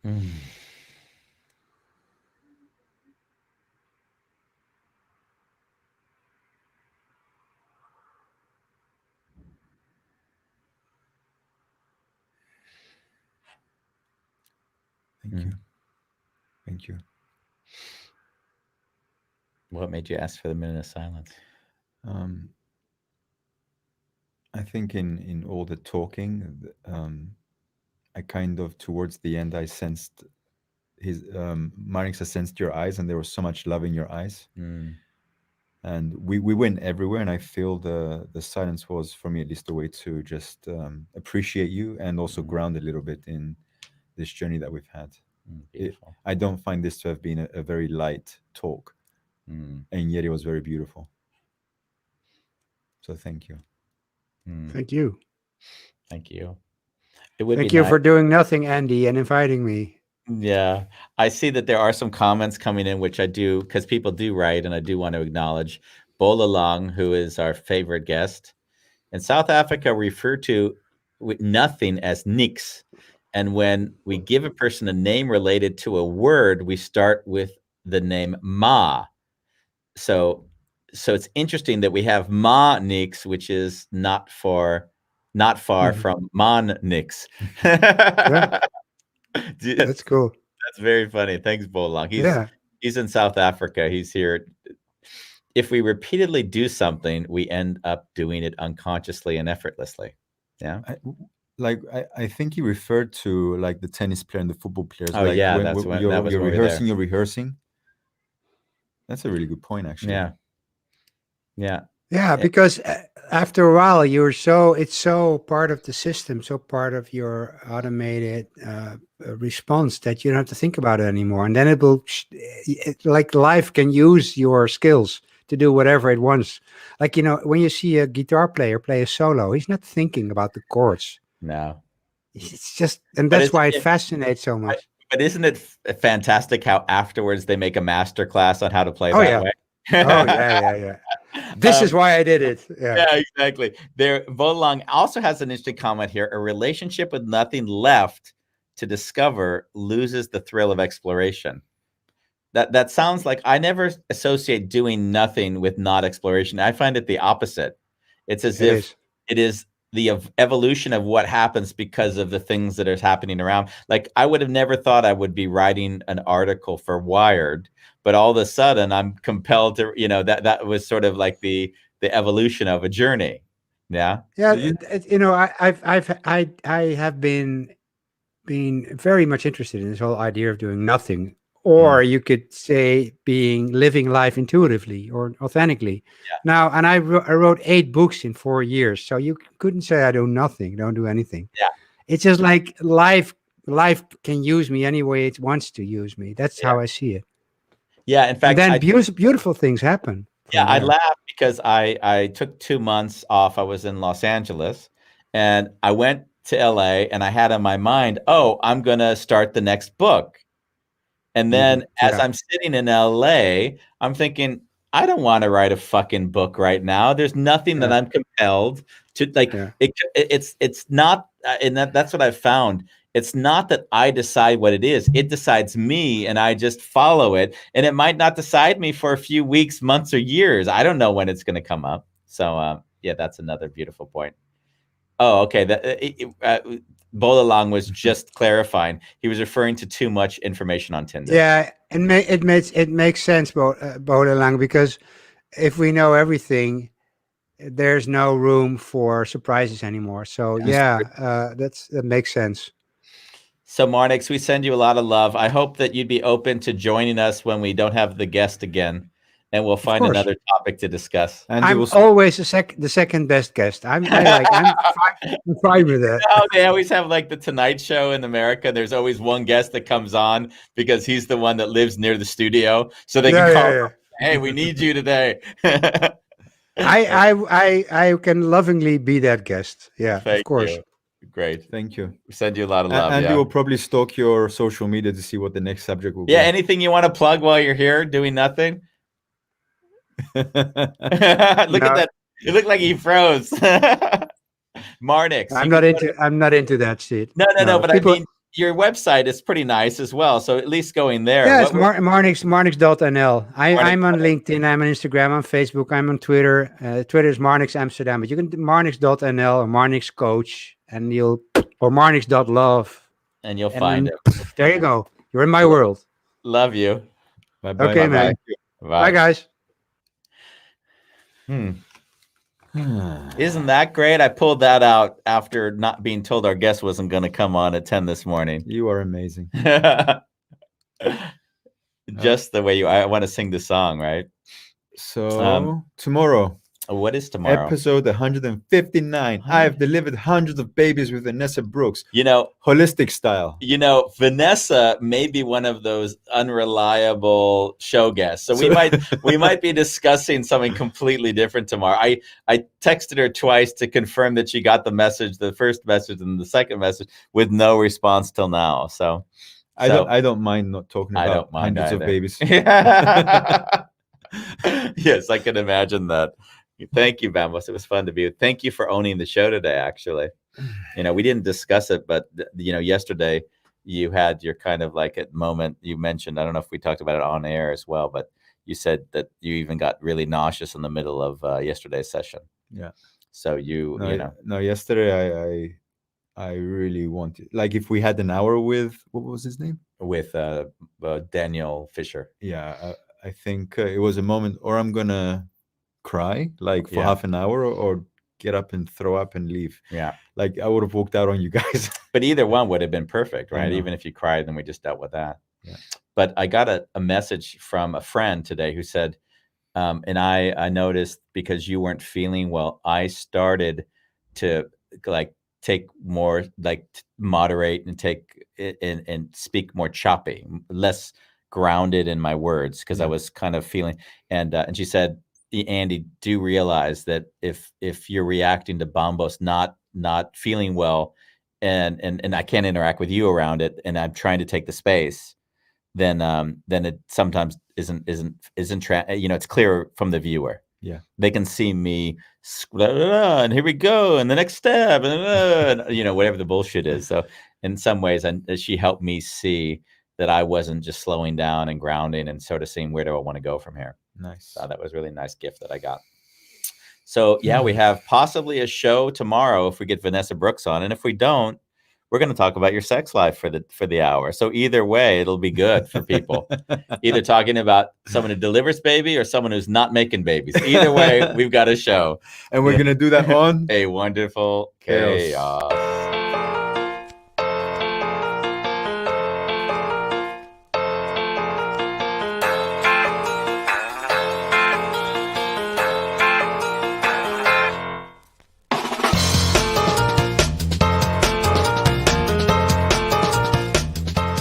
Mm. Thank you. Thank you. What made you ask for the minute of silence? I think in all the talking, I kind of towards the end I sensed Marnix, I sensed your eyes, and there was so much love in your eyes. Mm. And we went everywhere, and I feel the silence was, for me at least, a way to just appreciate you and also ground a little bit in this journey that we've had. Beautiful. I don't find this to have been a very light talk, and yet it was very beautiful. So thank you. Thank you. Thank you. It would Thank be you nice. for doing nothing, Andy, and inviting me. Yeah, I see that there are some comments coming in, which I do, because people do write, and I do want to acknowledge Bola Long, who is our favorite guest. In South Africa, we refer to nothing as niks. And when we give a person a name related to a word, we start with the name Ma. So it's interesting that we have Ma Nix, which is not far from Mon Nix. Yeah. That's cool. That's very funny. Thanks, Bolong. Yeah. He's in South Africa. He's here. If we repeatedly do something, we end up doing it unconsciously and effortlessly. Yeah. I think he referred to like the tennis player and the football players. Oh like yeah, when, that was you're when we were rehearsing, there. you're rehearsing. That's a really good point, actually. Yeah. Yeah. Yeah, because after a while, it's so part of the system, so part of your automated response that you don't have to think about it anymore. And then it will, like life can use your skills to do whatever it wants. Like, when you see a guitar player play a solo, he's not thinking about the chords. No. It's just, and that's why it fascinates so much. But isn't it fantastic how afterwards they make a master class on how to play that way? Oh, yeah. This is why I did it. Yeah, exactly. Volong also has an interesting comment here. A relationship with nothing left to discover loses the thrill of exploration. That sounds like, I never associate doing nothing with not exploration. I find it the opposite. It's as if it is the evolution of what happens because of the things that are happening around. Like, I would have never thought I would be writing an article for Wired, but all of a sudden I'm compelled to, that was sort of like the evolution of a journey. Yeah. Yeah. I have been very much interested in this whole idea of doing nothing, or you could say living life intuitively or authentically. Yeah. Now, and I wrote 8 books in 4 years, so you couldn't say I do nothing, don't do anything. Yeah. it's just like life can use me any way it wants to use me. That's how I see it. Yeah, in fact, and then beautiful things happen. Yeah, I laughed because I took 2 months off. I was in Los Angeles, and I went to LA, and I had in my mind, oh, I'm gonna start the next book. And then as I'm sitting in LA, I'm thinking, I don't want to write a fucking book right now. There's nothing that I'm compelled to like. It's not, and that's what I've found. It's not that I decide what it is. It decides me, and I just follow it. And it might not decide me for a few weeks, months, or years. I don't know when it's going to come up. So yeah, that's another beautiful point. Oh, okay. Bolalang was just clarifying. He was referring to too much information on Tinder. Yeah, and it makes sense, Bolalang, because if we know everything, there's no room for surprises anymore. So that makes sense. So Marnix, we send you a lot of love. I hope that you'd be open to joining us when we don't have the guest again, and we'll find another topic to discuss. And I'm always the second best guest. I'm fine with that. You know, they always have like the Tonight Show in America. There's always one guest that comes on because he's the one that lives near the studio, so they can call. Hey, we need you today. I can lovingly be that guest. Yeah, of course. You. Great. Thank you. We send you a lot of love. And you will probably stalk your social media to see what the next subject will be. Yeah, anything you want to plug while you're here doing nothing? Look at that. It looked like he froze. Marnix. I'm not into that shit. No, but people, I mean, your website is pretty nice as well. So at least going there. Yeah, it's Marnix.nl. I'm on LinkedIn, I'm on Instagram, I'm on Facebook, I'm on Twitter. Twitter is Marnix Amsterdam, but you can do Marnix.nl or Marnix Coach or Marnix.love. And you'll find it. There you go. You're in my world. Love you. Bye-bye. Okay, man. Bye, guys. Isn't that great? I pulled that out after not being told our guest wasn't going to come on at 10 this morning. You are amazing. Just the way I want to sing the song, right? So tomorrow. What is tomorrow? Episode 159. I have delivered hundreds of babies with Vanessa Brooks. You know, holistic style. You know, Vanessa may be one of those unreliable show guests. So we might be discussing something completely different tomorrow. I texted her twice to confirm that she got the message, the first message and the second message, with no response till now. So I don't mind not talking about hundreds of babies. Yes, I can imagine that. Thank you, Bambos. It was fun to be with. Thank you for owning the show today, actually. You know, we didn't discuss it, but, you know, yesterday you had your kind of like a moment you mentioned. I don't know if we talked about it on air as well, but you said that you even got really nauseous in the middle of yesterday's session. Yeah. So yesterday I really wanted, like, if we had an hour with, what was his name? With Daniel Fisher. Yeah. I think it was a moment, or I'm going to cry like for half an hour or get up and throw up and leave. Yeah. Like I would have walked out on you guys. But either one would have been perfect, right? Even if you cried, then we just dealt with that. Yeah. But I got a message from a friend today who said, and I noticed because you weren't feeling well, I started to like take more, like moderate and take it and speak more choppy, less grounded in my words because I was kind of feeling. And she said, Andy, do realize that if you're reacting to Bambos not feeling well, and I can't interact with you around it, and I'm trying to take the space, then it sometimes isn't you know, it's clear from the viewer. Yeah, they can see me, and here we go, and the next step, and you know, whatever the bullshit is. So in some ways, she helped me see that I wasn't just slowing down and grounding and sort of seeing where do I want to go from here. Nice. So that was a really nice gift that I got. So yeah, we have possibly a show tomorrow if we get Vanessa Brooks on, and if we don't, we're going to talk about your sex life for the hour. So either way, it'll be good for people. Either talking about someone who delivers baby or someone who's not making babies. Either way, we've got a show, and we're going to do that on A Wonderful Chaos.